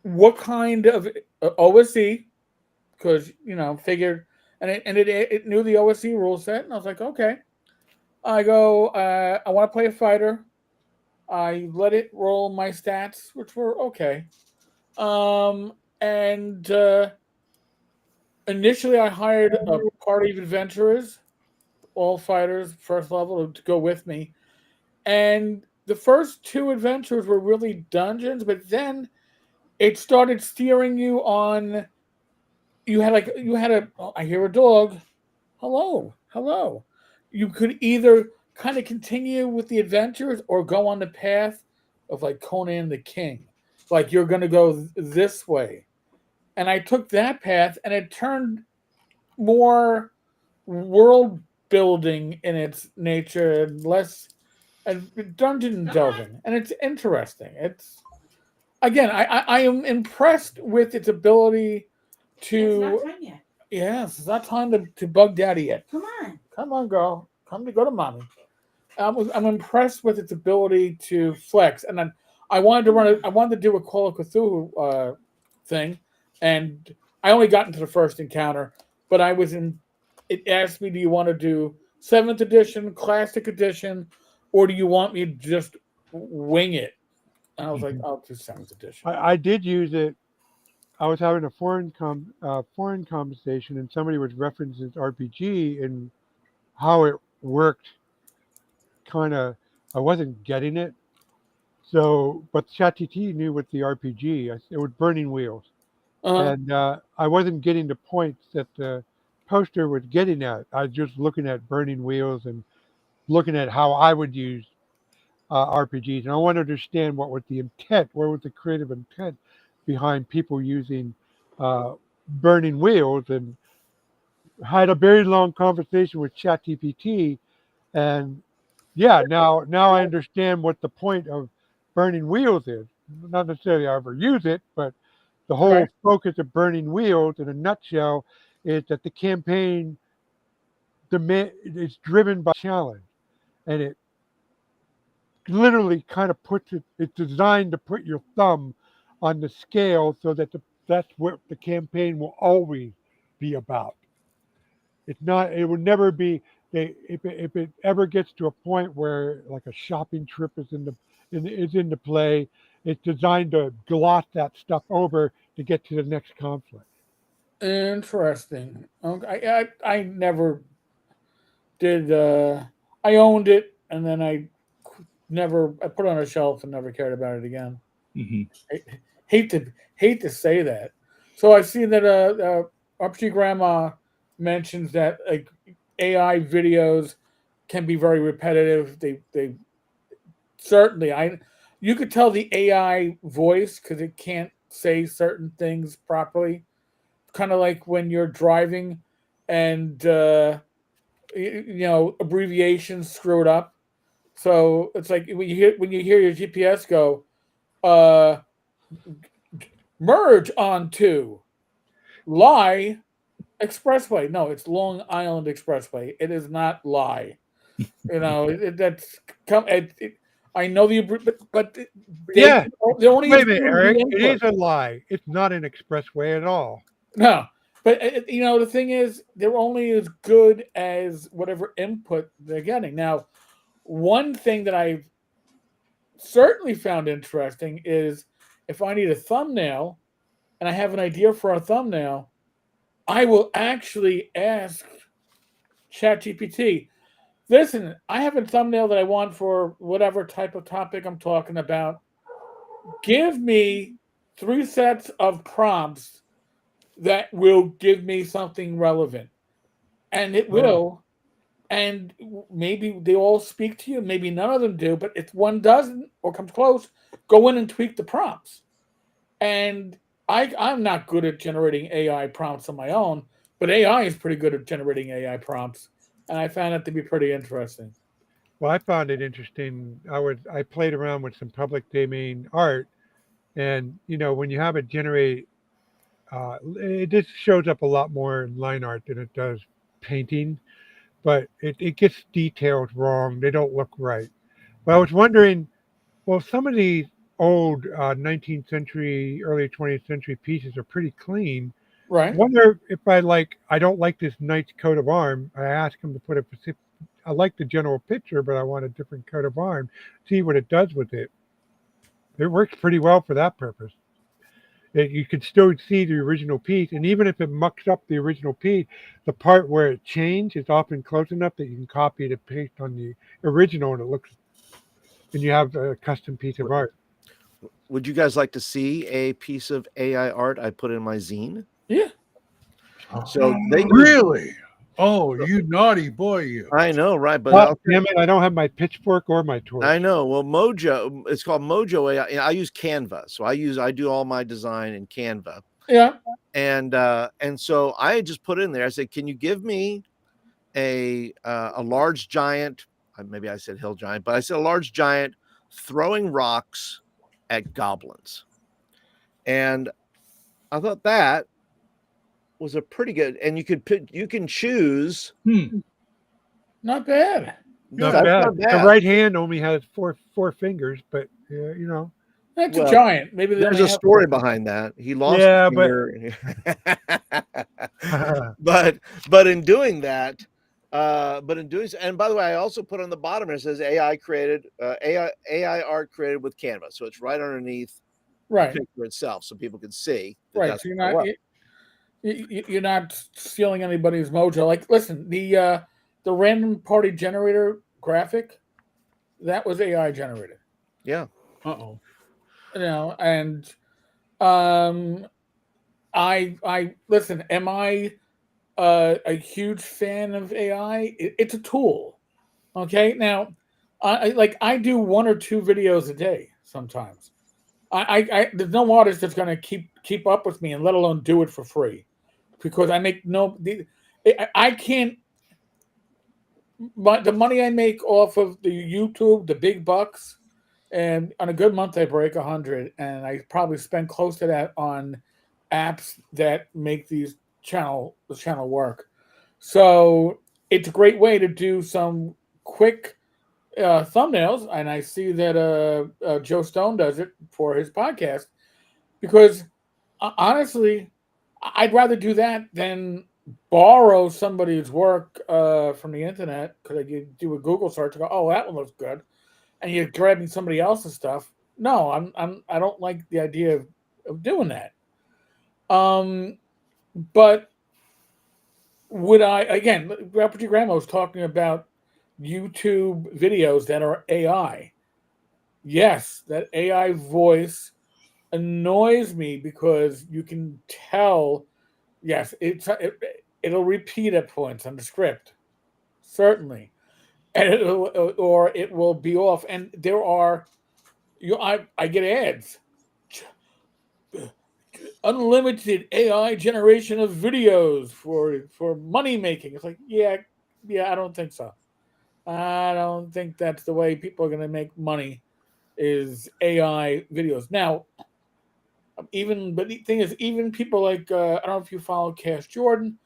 what kind of OSC, because figured, and it knew the OSC rule set, and I was like, okay. I go, I want to play a fighter. I let it roll my stats, which were okay. And initially, I hired a party of adventurers, all fighters, first level, to go with me. And the first two adventures were really dungeons, but then it started steering you on. You had a. Oh, I hear a dog. Hello, hello. You could either kind of continue with the adventures or go on the path of like Conan the King. Like you're going to go this way. And I took that path and it turned more world building in its nature and less dungeon delving. And it's interesting. It's again, I am impressed with its ability It's not to. time yet. Yes, it's not time to bug daddy yet. Come on. Come on, girl. Go to mommy. I'm impressed with its ability to flex, and then I wanted to do a Call of Cthulhu thing, and I only got into the first encounter, but I was in. It asked me, "Do you want to do 7th edition, Classic edition, or do you want me to just wing it?" And I was like, "I'll do 7th edition." I did use it. I was having a foreign conversation, and somebody was referencing RPG and how it worked. Kind of, I wasn't getting it. So, but ChatGPT knew with the RPG, it was Burning Wheels, Uh-huh. and I wasn't getting the points that the poster was getting at. I was just looking at Burning Wheels and looking at how I would use RPGs, and I want to understand what was the intent, what was the creative intent behind people using uh, Burning Wheels, and had a very long conversation with ChatGPT, and yeah, now I understand what the point of Burning Wheels is. Not necessarily I ever use it, but the Right. whole focus of Burning Wheels, in a nutshell, is that the campaign is driven by challenge, and it literally kind of puts it. It's designed to put your thumb on the scale so that that's what the campaign will always be about. It's not. It would never be. If it ever gets to a point where like a shopping trip is into play, it's designed to gloss that stuff over to get to the next conflict. Interesting. Okay, I never did. I owned it, and then I put it on a shelf and never cared about it again. Hmm. I hate to say that. So I see that RPG Grandma mentions that like AI videos can be very repetitive. They certainly I you could tell the AI voice because it can't say certain things properly. Kind of like when you're driving and abbreviations screwed up. So it's like when you hear your GPS go, uh, merge onto Lie Expressway. No, it's Long Island Expressway. It is not Lie. That's come. I know but they Yeah. can, they only Wait a minute, assume the Eric. It input. is a lie. It's not an expressway at all. No, but the thing is, they're only as good as whatever input they're getting. Now, one thing that I've certainly found interesting is if I need a thumbnail and I have an idea for a thumbnail, I will actually ask ChatGPT, listen, I have a thumbnail that I want for whatever type of topic I'm talking about. Give me 3 sets of prompts that will give me something relevant. And it Oh, will. And maybe they all speak to you, maybe none of them do, but if one doesn't or comes close, go in and tweak the prompts. And I'm not good at generating AI prompts on my own, but AI is pretty good at generating AI prompts. And I found it to be pretty interesting. well, I found it interesting. I played around with some public domain art, and when you have it generate, it just shows up a lot more in line art than it does painting, but it gets details wrong. They don't look right. But I was wondering, well, some of these old 19th century, early 20th century pieces are pretty clean. Right. Wonder if I don't like this knight's coat of arms. I ask him to put a specific. I like the general picture, but I want a different coat of arms. See what it does with it. It works pretty well for that purpose. You can still see the original piece, and even if it mucks up the original piece, the part where it changed is often close enough that you can copy it and paste on the original, and you have a custom piece of art. Would you guys like to see a piece of AI art I put in my zine? Yeah. So they Really? Oh, you naughty boy, you. I know, right? But Oh, damn it! I don't have my pitchfork or my torch. I know. Well, Mojo, it's called Mojo AI. I use Canva, so I do all my design in Canva, Yeah. and so I just put in there. I said, "Can you give me a large giant?" Maybe I said hill giant, but I said a large giant throwing rocks at goblins, and I thought that was a pretty good. And you can choose. Not bad. Not That's bad. not The bad. right hand only has four fingers, but you know. That's Well, a giant. Maybe they There's only a have story 4. behind that. He lost Yeah, a but finger. but in doing that, and by the way, I also put on the bottom it says AI created AI art created with Canva, so it's right underneath the Right. picture itself, so people can see that Right. that's So what you're not stealing anybody's mojo. Like, listen, the random party generator graphic, that was AI generated. yeah. Uh-oh. And um I listen, am I a huge fan of AI? It's a tool. Okay? Now, I do 1 or 2 videos a day sometimes. I there's no artist that's going to keep up with me, and let alone do it for free, because I make I can't. The money I make off of the YouTube, the big bucks, and on a good month I break 100, and I probably spend close to that on apps that make the channel work. So it's a great way to do some quick thumbnails, and I see that Joe Stone does it for his podcast, because honestly, I'd rather do that than borrow somebody's work from the internet, because I could do a Google search and go, "Oh, that one looks good," and you're grabbing somebody else's stuff. No, I don't like the idea of doing that. But would I, again? Rapper Grandma was talking about YouTube videos that are AI. Yes, that AI voice annoys me, because you can tell. Yes, it'll repeat at points on the script, certainly, and or it will be off. And there are, I get ads, unlimited AI generation of videos for money making. It's like, yeah, I don't think so. I don't think that's the way people are going to make money, is AI videos. Now, but the thing is, even people like I don't know if you follow Cash Jordan.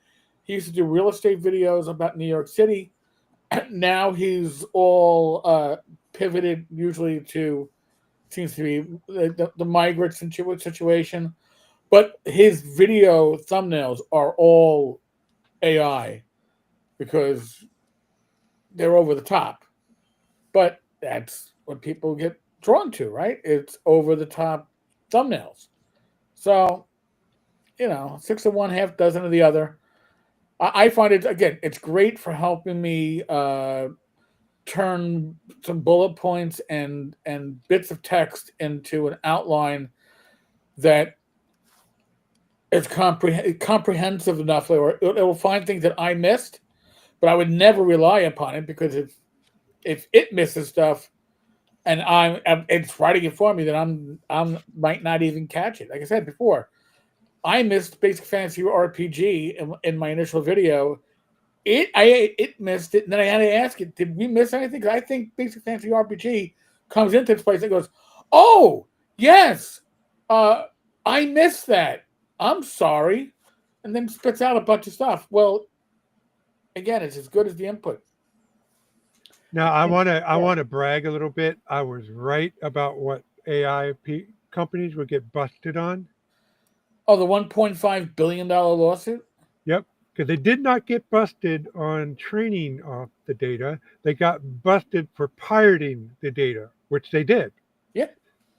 He used to do real estate videos about New York City. Now he's all pivoted, usually to, seems to be the migrant situation. But his video thumbnails are all AI, because they're over the top. But that's what people get drawn to, right? It's over the top thumbnails. So, 6 of one, half dozen of the other. I find it, again, it's great for helping me turn some bullet points and bits of text into an outline that is comprehensive enough, or it will find things that I missed, but I would never rely upon it, because if it misses stuff and it's writing it for me, then I'm might not even catch it. Like I said before, I missed Basic Fantasy RPG in my initial video. It missed it, and then I had to ask it, did we miss anything? Because I think Basic Fantasy RPG comes into this place and goes, "Oh, yes, I missed that. I'm sorry," and then spits out a bunch of stuff. Well, again, it's as good as the input. Now I want to brag a little bit. I was right about what AI companies would get busted on. Oh, the $1.5 billion lawsuit? Yep, because they did not get busted on training off the data. They got busted for pirating the data, which they did. Yeah.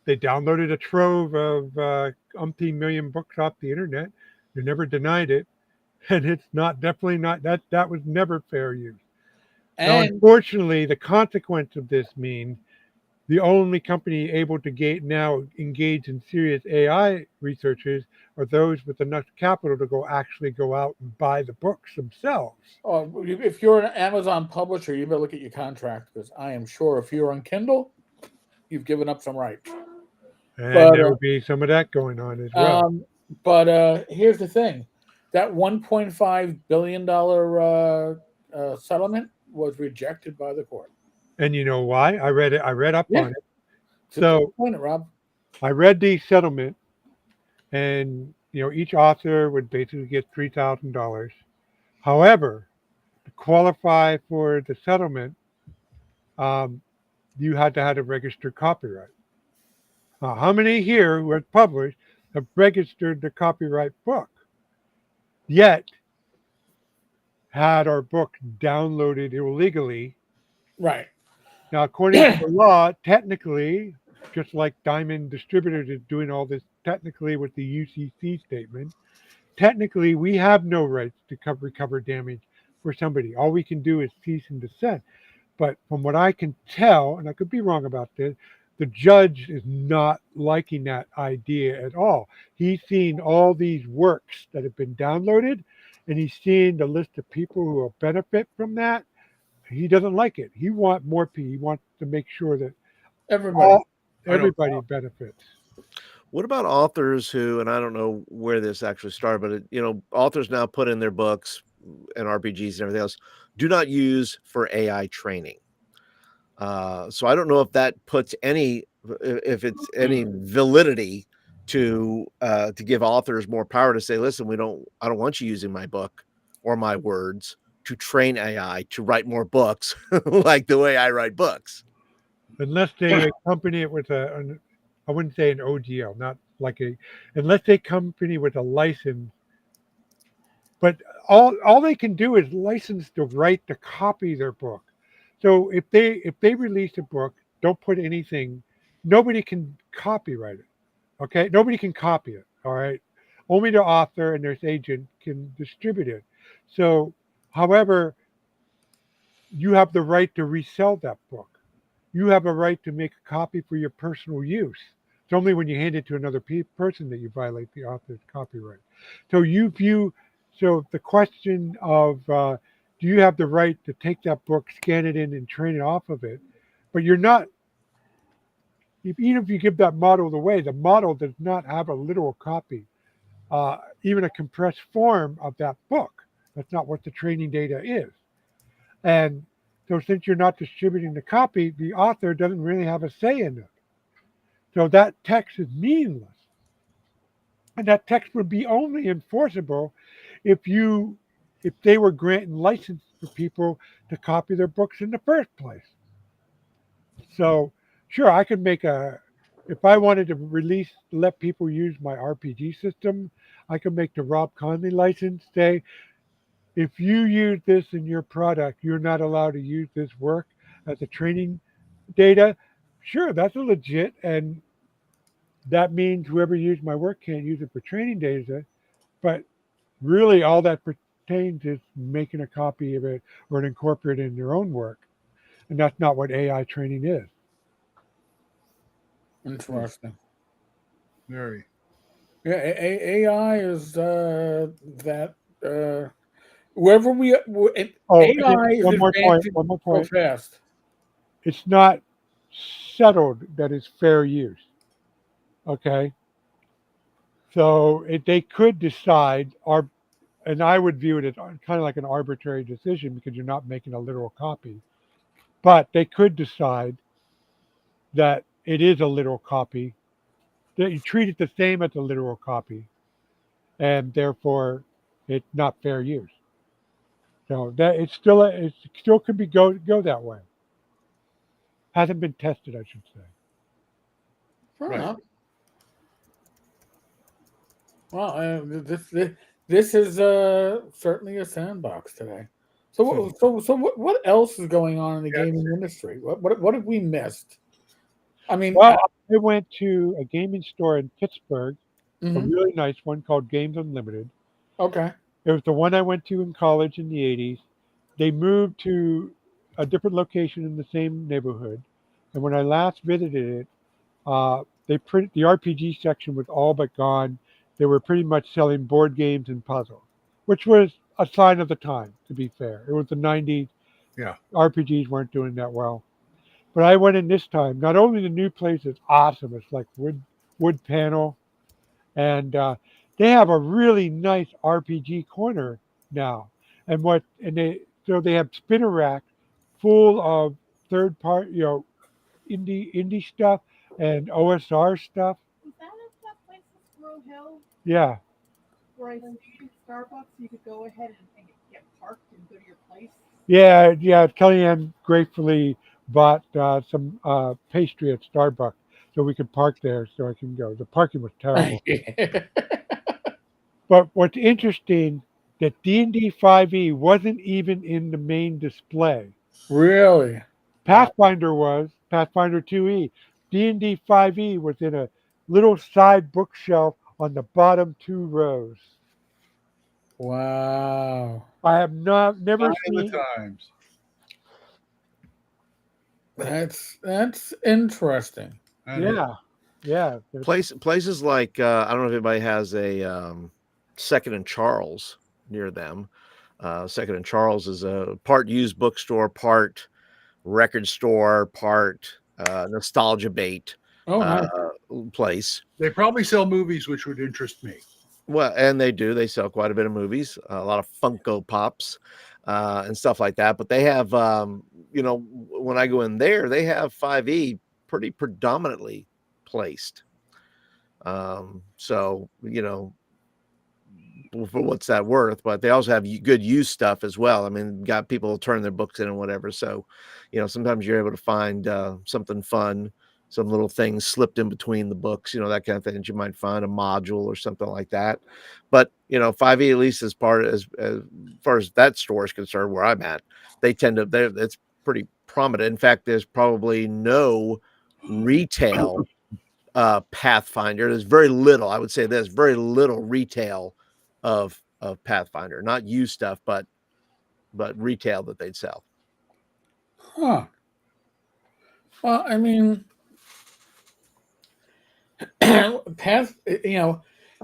They downloaded a trove of umpteen million books off the internet. They never denied it, and it's definitely not that. That was never fair use. Now, And unfortunately, the consequence of this means the only company able to now engage in serious AI researchers are those with enough capital to actually go out and buy the books themselves. if you're an Amazon publisher, you better look at your contract because I am sure if you're on Kindle, you've given up some rights. And But there will be some of that going on as well. here's the thing: that $1.5 billion settlement was rejected by the court. And you know why? I read it. I read up Yeah. on it. So So point it, Rob. I read the settlement, and each author would basically get $3,000. However, to qualify for the settlement, um, you had to have a registered copyright. Now, how many here who have published have registered the copyright book, yet had our book downloaded illegally? Right. Now, according to the law, technically, just like Diamond Distributors is doing all this technically with the UCC statement, technically we have no rights to recover damage for somebody. All we can do is cease and desist. But from what I can tell, and I could be wrong about this, the judge is not liking that idea at all. He's seen all these works that have been downloaded, and he's seeing the list of people who will benefit from that. He doesn't like it. He wants more people. He wants to make sure that Everybody. everybody benefits. What about authors who, and I don't know where this actually started, but authors now put in their books and RPGs and everything else, do not use for AI training. So I don't know if that puts if it's any validity to give authors more power to say, listen, I don't want you using my book or my words to train AI to write more books like the way I write books. Unless they accompany it with I wouldn't say an OGL, not like unless they accompany with a license. But all they can do is license the right to copy their book. So if they release a book, don't put anything. Nobody can copyright it. Okay, nobody can copy it. All right, only the author and their agent can distribute it. So, however, you have the right to resell that book. You have a right to make a copy for your personal use. It's only when you hand it to another person that you violate the author's copyright. So so the question of do you have the right to take that book, scan it in, and train it off of it? But you're not. Even if you give that model away, the model does not have a literal copy, even a compressed form of that book. That's not what the training data is. And so since you're not distributing the copy, the author doesn't really have a say in it. So that text is meaninless. And that text would be only enforceable if they were granting license for people to copy their books in the first place. So sure, I could if I wanted to let people use my RPG system, I could make the Rob Conley license say, if you use this in your product, you're not allowed to use this work as a training data. Sure, that's a legit, and that means whoever used my work can't use it for training data. But really, all that pertains is making a copy of it or incorporate it in their own work, and that's not what AI training is. Interesting. Very. Yeah, AI is that wherever Oh, AI is one more point. advancing One more so point. fast. It's not settled that it's fair use. Okay, so they could decide, and I would view it as kind of like an arbitrary decision because you're not making a literal copy. But they could decide that it is a literal copy, that you treat it the same as a literal copy, and therefore it's not fair use. So that it still could go that way. Hasn't been tested, I should say. Right. Well, this is certainly a sandbox today. So what else is going on in the Yeah. gaming industry? What have we missed? I mean, Well, I went to a gaming store in Pittsburgh, a mhm, really nice one called Games Unlimited. okay. It was the one I went to in college in the 80s. They moved to a different location in the same neighborhood. And when I last visited it, the RPG section was all but gone. They were pretty much selling board games and puzzles, which was a sign of the time, to be fair. It was the 90s. Yeah. RPGs weren't doing that well. But I went in this time. Not only the new place is awesome, it's like wood panel, and they have a really nice RPG corner now. And they have spinner rack full of third part, indie stuff and OSR stuff. Was that at that place in Squirrel Hill Yeah, where I stayed at Starbucks? You could go ahead and get parked and go to your place. yeah. Kellyanne gratefully bought some pastry at Starbucks so we could park there so I can go. The parking was terrible. But what's interesting that D&D 5e wasn't even in the main display. Really? Pathfinder was, Pathfinder 2e. D&D 5e was in a little side bookshelf on the bottom two rows. Wow. I have never Sign of the seen. times. That's interesting. That is. Yeah. Places like I don't know if anybody has a Second and Charles near them. Second and Charles is a part used bookstore, part record store, part nostalgia bait Oh, nice. place. They probably sell movies, which would interest me. Well, and they do. They sell quite a bit of movies, a lot of Funko Pops and stuff like that. But they have, when I go in there, they have 5e pretty predominantly placed. So, for what's that worth, but they also have good used stuff as well. I mean, got people turn their books in and whatever. So, sometimes you're able to find something fun, some little things slipped in between the books, that kind of thing that you might find, a module or something like that. But 5e, at least as far as that store is concerned, where I'm at, they tend to, it's pretty prominent. In fact, there's probably no retail Pathfinder. There's very little, I would say there's very little retail of Pathfinder, not used stuff, but retail that they'd sell. Huh. Well, I mean,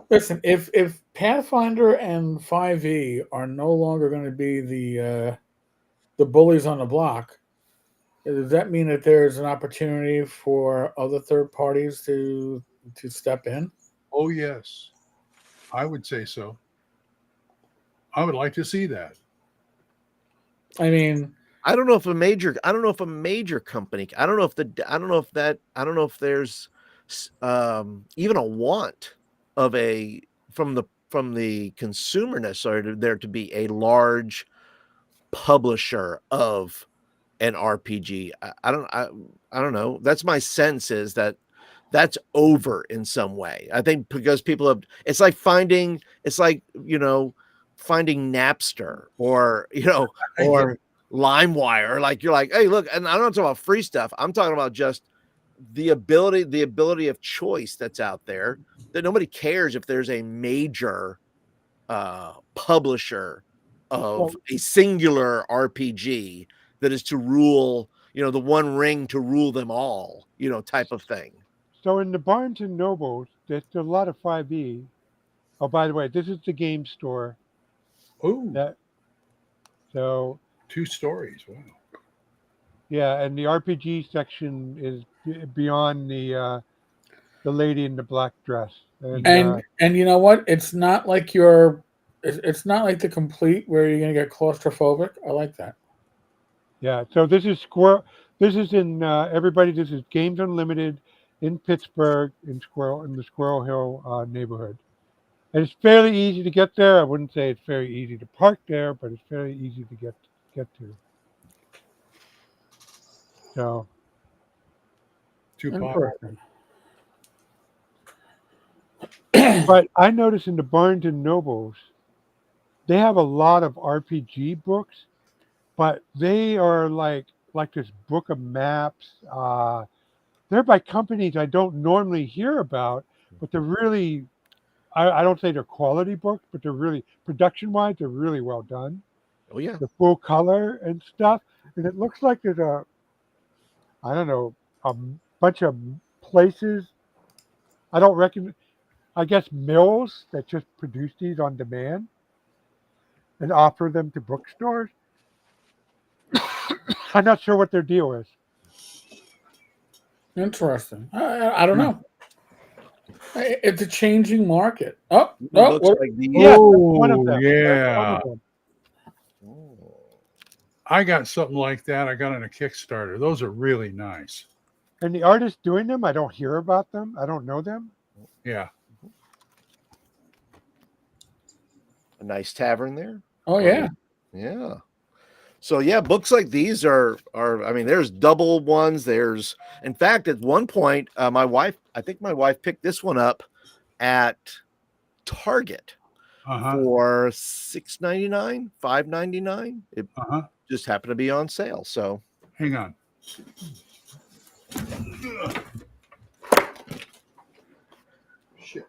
listen, if Pathfinder and 5e are no longer going to be the bullies on the block, does that mean that there's an opportunity for other third parties to step in? Oh, yes. I would say so. I would like to see that. I mean, I don't know if a major company, I don't know if there's even a want of from the consumer necessarily there to be a large publisher of an RPG. I don't know. That's my sense, is that that's over in some way. I think because people have, it's like finding Napster or or LimeWire. Like, you're like, hey, look, and I'm not talking about free stuff. I'm talking about just the ability of choice that's out there, that nobody cares if there's a major publisher of a singular RPG that is to rule, the one ring to rule them all, type of thing. So in the Barnes and Nobles, there's a lot of 5e. Oh, by the way, this is the game store. Oh, So 2 stories. Wow. yeah, and the RPG section is beyond the lady in the black dress. and you know what? It's not like it's not like the complete where you're going to get claustrophobic. I like that. Yeah, so this is Squirrel. This is in everybody. This is Games Unlimited in Pittsburgh in the Squirrel Hill neighborhood, and it's fairly easy to get there. I wouldn't say it's very easy to park there, but it's fairly easy to get to. So Too popular. Interesting. But I notice in the Barnes and Nobles, they have a lot of RPG books, but they are like this book of maps. They're by companies I don't normally hear about, but they're really, I don't say they're quality books, but they're really, production wise, they're really well done. Oh yeah. The full color and stuff. And it looks like there's I don't know, a bunch of places. I don't reckon, I guess mills that just produce these on demand and offer them to bookstores. I'm not sure what their deal is. Interesting. I don't Yeah. know. It's a changing market. Oh, It no. looks What? like these. Yeah, that's one of Oh, them. That's one yeah. of them. Oh. I got something like that. I got on a Kickstarter. Those are really nice. And the artists doing them, I don't hear about them. I don't know them. Yeah. A nice tavern there. Oh, yeah. Yeah. So yeah, books like these are I mean, there's double ones. There's, in fact, at one point, I think my wife picked this one up at Target Uh-huh. for $6.99, $5.99. It Uh-huh. just happened to be on sale. So Hang on. Shit.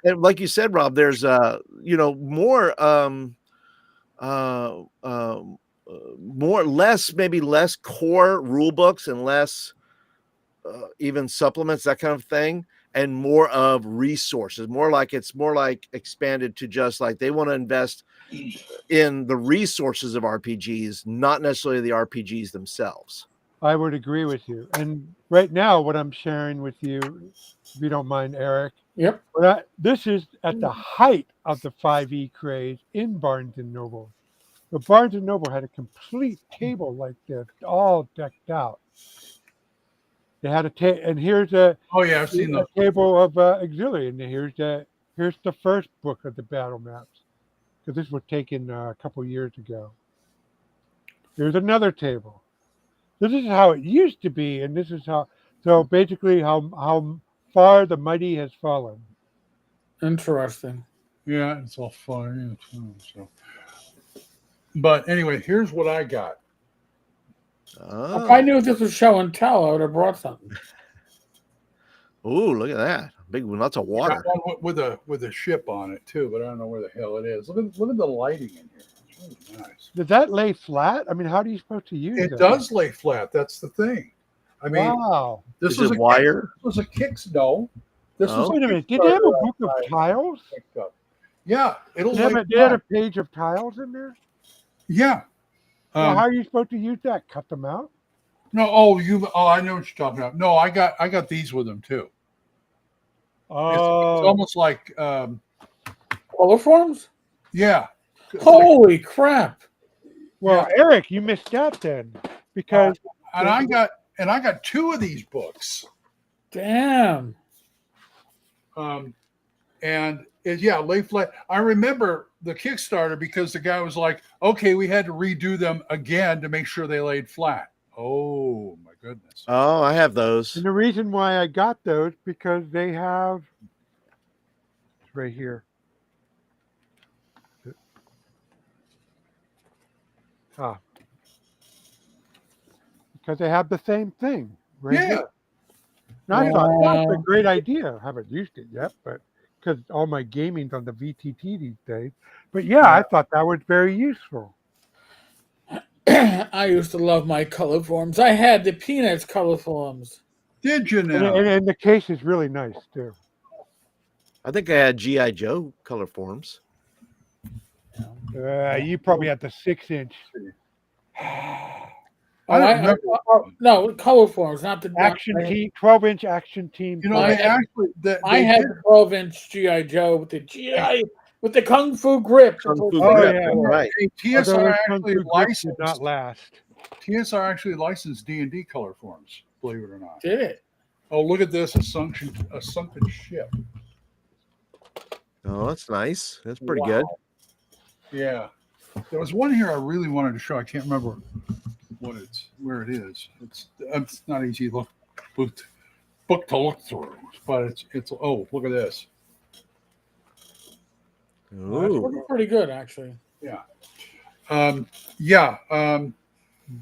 and like you said, Rob, there's maybe less core rule books and less even supplements, that kind of thing, and more of resources, it's more like expanded to just like they want to invest in the resources of RPGs, not necessarily the RPGs themselves. I would agree with you. And right now, what I'm sharing with you, if you don't mind, Eric, Yep. this is at the height of the 5e craze in Barnes and Noble. The Barnes and Noble had a complete table like this, all decked out. They had and here's Oh, yeah, I've seen a those. table of auxiliary, and here's the first book of the battle maps, because this was taken a couple years ago. Here's another table. This is how it used to be, and this is how. So basically, how far the mighty has fallen. Interesting. Yeah, it's all fun. Yeah, so. But anyway, here's what I got. If I knew this was show and tell, I would have brought something. Oh, look at that. Big one, lots of water. Got one with a ship on it too, but I don't know where the hell it is. Look at the lighting in here. It's really nice. Does that lay flat? I mean, how are you supposed to use it? It does lay flat. That's the thing. I mean, Wow. this Is was it wire? This was a Kicks. No, this was. Oh. Wait a minute. Did they have a book of tiles? Picked up. Yeah, it'll They lay had a flat. page of tiles in there. Yeah. Well, how are you supposed to use that? Cut them out? No. I know what you're talking about. No, I got these with them too. It's Oh, almost like Color forms? yeah. It's like- Holy crap. well, Eric, you missed that then, because and I got two of these books. Damn. And lay flat. I remember the Kickstarter because the guy was like, okay, we had to redo them again to make sure they laid flat. Oh my goodness. Oh, I have those. and the reason why I got those because they have it's right here. Because they have the same thing, right? Yeah. Here. And I thought that's a Wow. great idea. I haven't used it yet, but because all my gaming's on the VTT these days. But yeah, I thought that was very useful. I used to love my color forms. I had the Peanuts color forms. Did you And, now? and the case is really nice too. I think I had GI Joe color forms. You probably had the 6-inch I don't remember. No, color forms, not the action team, 12-inch action team. You know, I they had- actually I they had did- the 12-inch GI Joe with the GI with the kung fu grip. Kung Fu Oh, grip, yeah. right. hey, Although TSR those Kung actually Fu grips did not licensed last. D&D color forms, believe it or not. Did it? Oh, look at this, a sunken ship. Oh, that's nice. That's pretty Wow. good. Yeah. There was one here I really wanted to show. I can't remember where it is. It's not easy book to look through, but it's look at this. That's Ooh. looking pretty good, actually.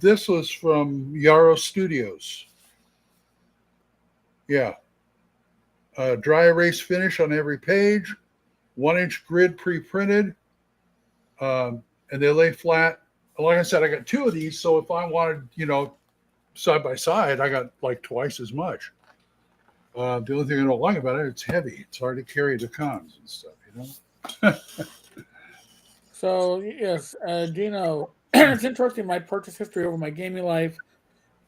This was from Yarrow Studios. Yeah. Dry erase finish on every page, 1-inch grid pre-printed, and they lay flat. Like I said, I got 2 of these, so if I wanted, side by side, I got like twice as much. The only thing I don't like about it, it's heavy. It's hard to carry the cons and stuff, So yes, Dino, it's interesting. My purchase history over my gaming life.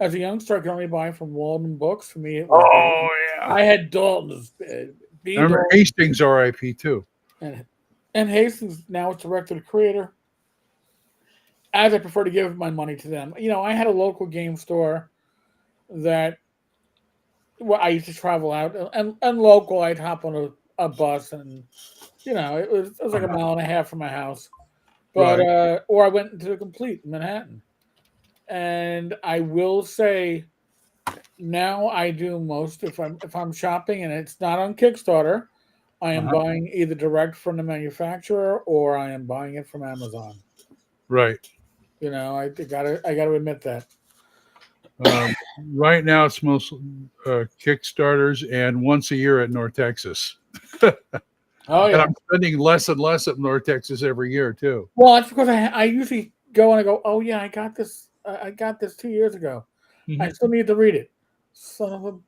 As a youngster, I could only buy from Walden Books. For me, it was Oh yeah. I had Dalton's, I B. remember Dalton, Hastings RIP too. and Hastings. Now it's direct to the creator. As I prefer to give my money to them. I had a local game store that I used to travel out, and local, I'd hop on a bus, and it was like a mile and a half from my house. But Right. or I went into the complete in Manhattan. And I will say now I do most if I'm shopping and it's not on Kickstarter, I am Uh-huh. buying either direct from the manufacturer or I am buying it from Amazon. Right. I gotta admit that. Right now, it's most Kickstarters and once a year at North Texas. Oh And yeah. I'm spending less and less at North Texas every year too. Well, that's because I usually go and I go, oh yeah, I got this. I got this 2 years ago. I Mhm. still need to read it. Son of a.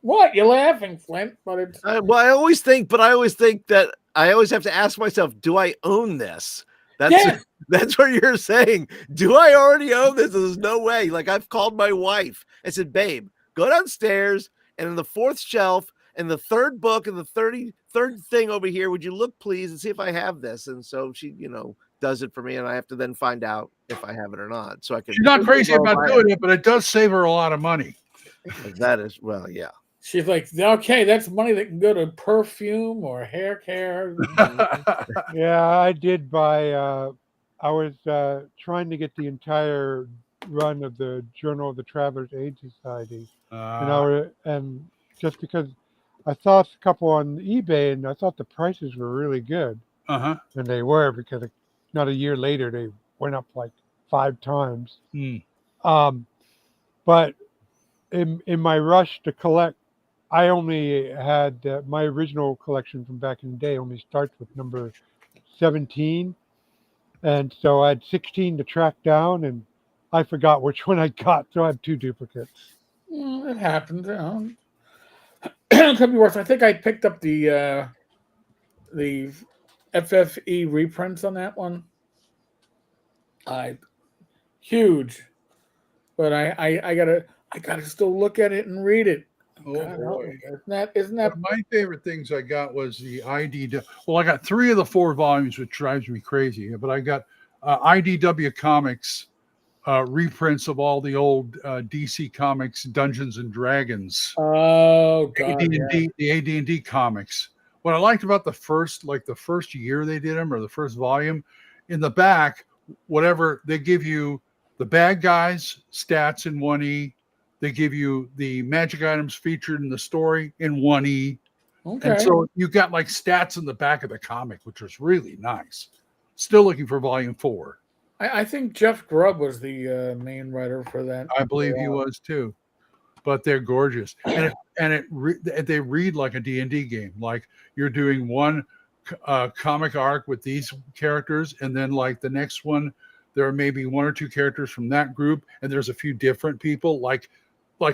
What? You're laughing, Flint? But it's Well, I always think that I always have to ask myself, do I own this? That's yes. that's what you're saying. Do I already own this? There's no way. Like I've called my wife. I said, babe, go downstairs and in the 4th shelf and the 3rd book and the 33rd thing over here, would you look please and see if I have this? And so she, does it for me, and I have to then find out if I have it or not. So I can She's not crazy about doing it, but it does save her a lot of money. That is yeah. She's like, okay, that's money that can go to perfume or hair care. Yeah, I did buy. I was trying to get the entire run of the Journal of the Traveler's Aid Society, and just because I saw a couple on eBay and I thought the prices were really good, uh-huh. and they were because not a year later they went up like 5 times. Mm. But in my rush to collect, I only had my original collection from back in the day only starts with number 17. And so I had 16 to track down, and I forgot which one I got. So I have 2 duplicates. It happens. It could be worse. I think I picked up the FFE reprints on that one. I huge, but I gotta still look at it and read it. Oh God help boy. me. Isn't One that of my favorite things I got was the Well, I got 3 of the 4 volumes, which drives me crazy. But I got IDW Comics reprints of all the old DC Comics Dungeons and Dragons, oh God, yeah. the AD&D comics. What I liked about the first year they did them, or the first volume, in the back, whatever they give you, the bad guys stats in 1E. They give you the magic items featured in the story in 1E. And Okay. so you got like stats in the back of the comic, which was really nice. Still looking for volume 4. I think Jeff Grubb was the main writer for that. I believe he was too. But they're gorgeous, and they read like a D&D game. Like you're doing one comic arc with these characters, and then like the next one, there are maybe 1 or 2 characters from that group, and there's a few different people, like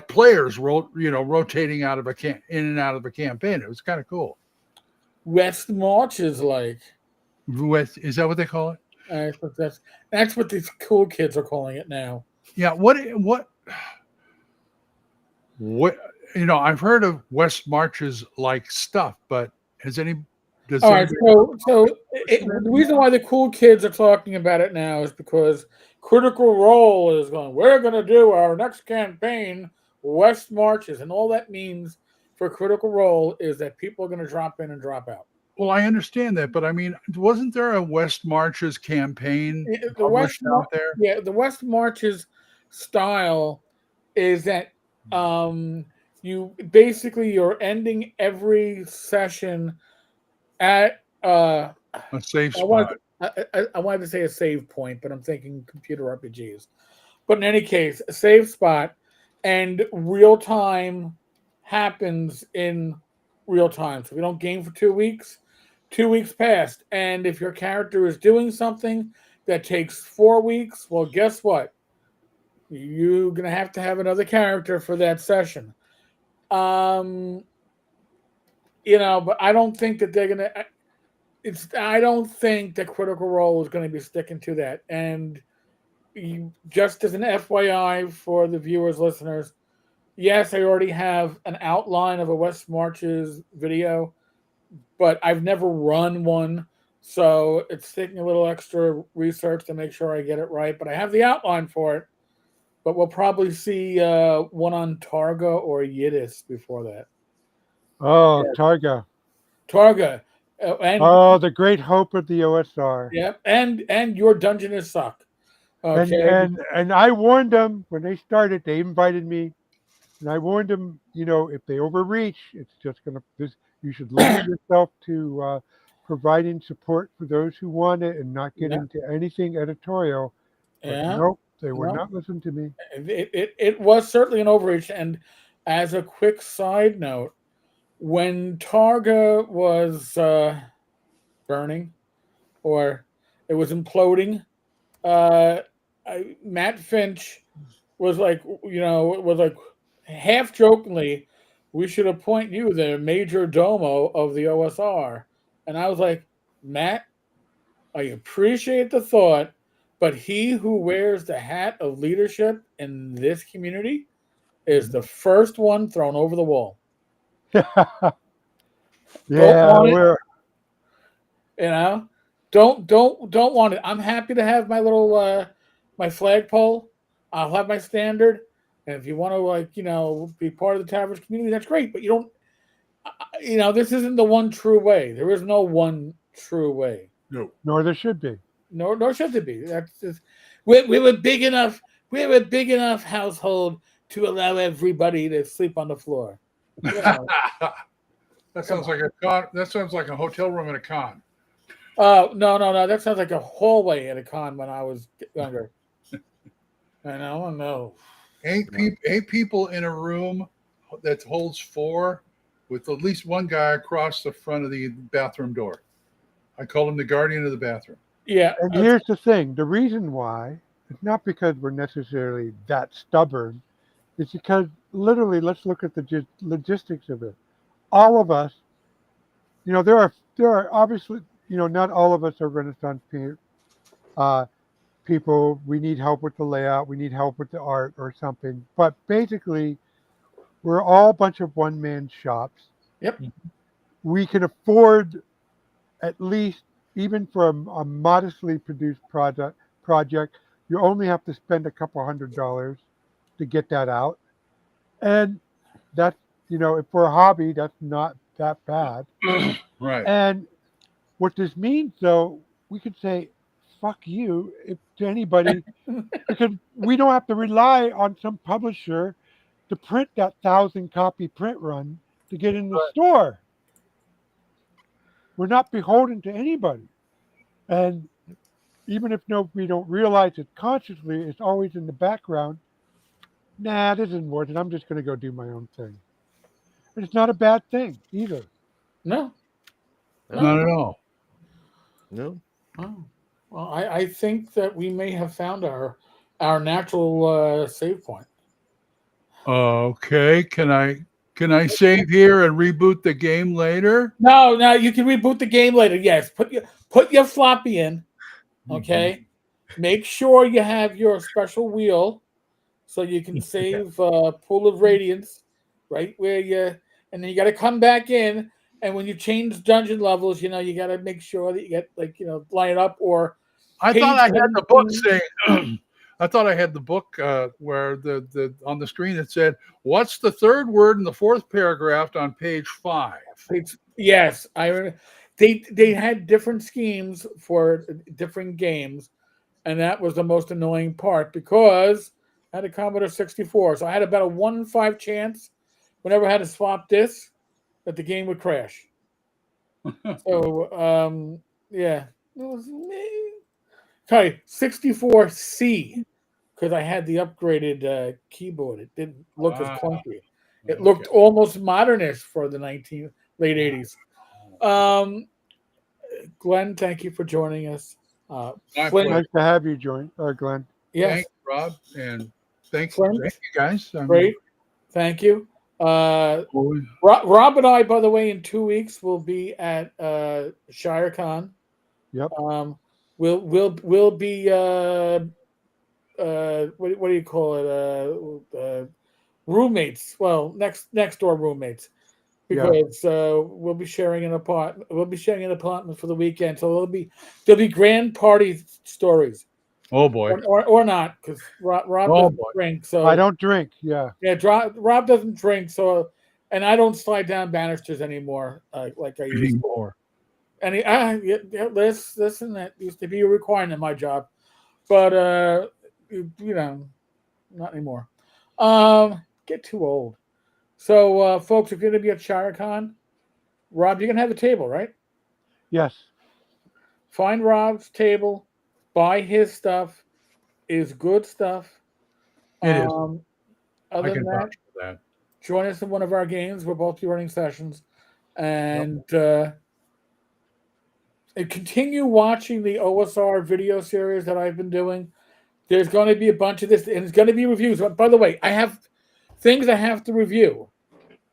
players, rotating out of in and out of a campaign. It was kind of cool. West March is like. Is that what they call it? That's what these cool kids are calling it now. Yeah. What I've heard of West March's like stuff, but does All right, the reason why the cool kids are talking about it now is because Critical Role is going, we're going to do our next campaign, West Marches, and all that means for Critical Role is that people are going to drop in and drop out. Well, I understand that, but I mean, wasn't there a West Marches campaign published out there? Yeah, the West Marches style is that you're ending every session at Uh, A safe I spot. wanted to say a save point, but I'm thinking computer RPGs. But in any case, a save spot and real time happens in real time. So we don't game for 2 weeks. 2 weeks passed, and if your character is doing something that takes 4 weeks, well, guess what? You're gonna have to have another character for that session. Um, but I don't think that they're gonna. I don't think that Critical Role is going to be sticking to that. And just as an FYI for the viewers, listeners, yes, I already have an outline of a West Marches video, but I've never run one. So it's taking a little extra research to make sure I get it right. But I have the outline for it. But we'll probably see one on Targa or Yiddish before that. Oh, Yeah. Targa. Targa. And Oh, the great hope of the OSR. yeah, and your Dungeonist suck. And Okay. and and I warned them when they started. They invited me, and I warned them. If they overreach, it's just gonna. This you should limit yourself to providing support for those who want it, and not get Yeah, into anything editorial. But yeah. nope, they would No, not listen to me. it was certainly an overreach. And as a quick side note, when Targa was burning or it was imploding, uh, Matt Finch was like, half jokingly, we should appoint you the major domo of the OSR. And I was like, Matt, I appreciate the thought, but he who wears the hat of leadership in this community is the first one thrown over the wall. Don't Yeah, want it, we're you know. Don't want it. I'm happy to have my little my flagpole. I'll have my standard, and if you want to be part of the Tavers community, that's great. But you don't. This isn't the one true way. There is no one true way. No. nor there should be. Nor should there be. That's just we're a big enough. We're a big enough household to allow everybody to sleep on the floor. That sounds like a con. That sounds like a hotel room at a con. No. That sounds like a hallway at a con when I was younger. I know. Eight people in a room that holds four, with at least one guy across the front of the bathroom door. I call him the guardian of the bathroom. Yeah. And here's the thing: the reason why it's not because we're necessarily that stubborn. It's because literally, let's look at the logistics of it. All of us, there are obviously, not all of us are Renaissance people. We need help with the layout. We need help with the art or something. But basically, we're all a bunch of one-man shops. Yep. We can afford at least, even for a modestly produced project, you only have to spend a couple $100 to get that out. And that's, if for a hobby, that's not that bad. Right. And what this means, though, we could say, fuck you to anybody, because we don't have to rely on some publisher to print that 1,000 copy print run to get in the store. We're not beholden to anybody. And even if we don't realize it consciously, it's always in the background. Nah, this isn't worth it. I'm just going to go do my own thing. And it's not a bad thing either. No. Not at all. No. Oh. Well, I think that we may have found our natural save point. Okay. Can I save here and reboot the game later? No, you can reboot the game later. Yes, put your floppy in. Okay, make sure you have your special wheel so you can save Pool of Radiance right where and then you got to come back in. And when you change dungeon levels, you got to make sure that you get line it up or. I thought I had the book 17. saying. I thought I had the book where the on the screen it said, "What's the third word in the fourth paragraph on page 5?" Yes, I remember. They had different schemes for different games, and that was the most annoying part because I had a Commodore 64, so I had about a 1 in 5 chance whenever I had to swap this that the game would crash. So yeah, it was sorry 64C because I had the upgraded keyboard. It didn't look as Ah, clunky. It okay. looked almost modernist for the late 80s. Um, Glenn, thank you for joining us. My Flynn, pleasure. Nice to have you, Glenn. yes, Thanks, Rob, and thank Flynn, you guys. I mean, great, thank you. well, Rob and I, by the way, in 2 weeks will be at ShireCon. Yep. We'll be what do you call it? Roommates. Well, next door roommates Yeah. because we'll be sharing an apartment. We'll be sharing an apartment for the weekend, so there'll be grand party stories, oh boy, or not because Rob oh doesn't boy. drink. I So don't drink. Yeah. yeah, Rob doesn't drink. So and I don't slide down banisters anymore like I used to. Anymore. And yeah, this and that used to be a requirement in my job, but you know, not anymore. Get too old. So, folks, if you're going to be at ShireCon, Rob, you're going to have a table, right? Yes. Find Rob's table, buy his stuff, is good stuff. It is. Um, I other than can that, vouch for that. join us in one of our games. We'll both be running sessions, Yep. And continue watching the OSR video series that I've been doing. There's going to be a bunch of this, and it's going to be reviews. By the way, I have things I have to review.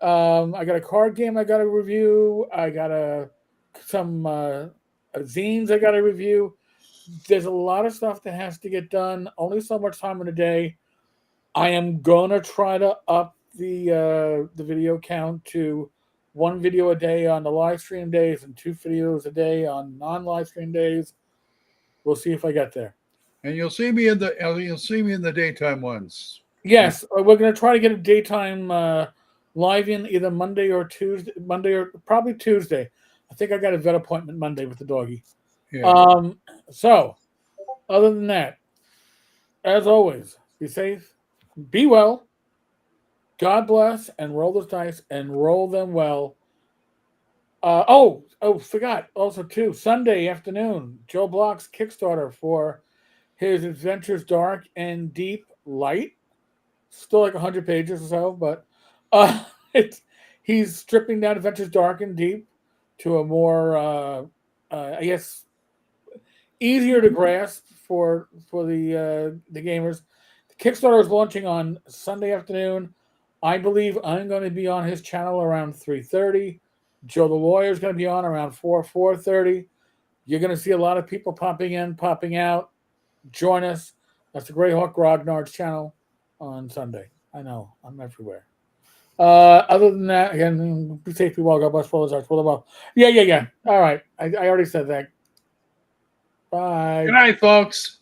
I got a card game I got to review. I got some zines I got to review. There's a lot of stuff that has to get done. Only so much time in a day. I am gonna try to up the video count to one video a day on the live stream days and two videos a day on non-live stream days. We'll see if I get there. And you'll see me in the daytime ones. Yes, we're gonna try to get a daytime live in either Monday or Tuesday. Monday or probably Tuesday. I think I got a vet appointment Monday with the doggy. Yeah. So other than that, as always, be safe, be well, God bless, and roll those dice and roll them well. Forgot also too. Sunday afternoon, Joe Block's Kickstarter for his Adventures Dark and Deep Light. Still like 100 pages or so, but uh, it's he's stripping down Adventures Dark and Deep to a more, I guess, easier to grasp for the gamers. The Kickstarter is launching on Sunday afternoon. I believe I'm going to be on his channel around 3:30. Joe the lawyer is going to be on around 4:30. You're going to see a lot of people popping in, popping out. Join us. That's the Greyhawk Grognard's channel on Sunday. I know I'm everywhere. Other than that, again, be safe, be well, God bless, follow us, well. Yeah. All right, I already said that. Bye. Good night, folks.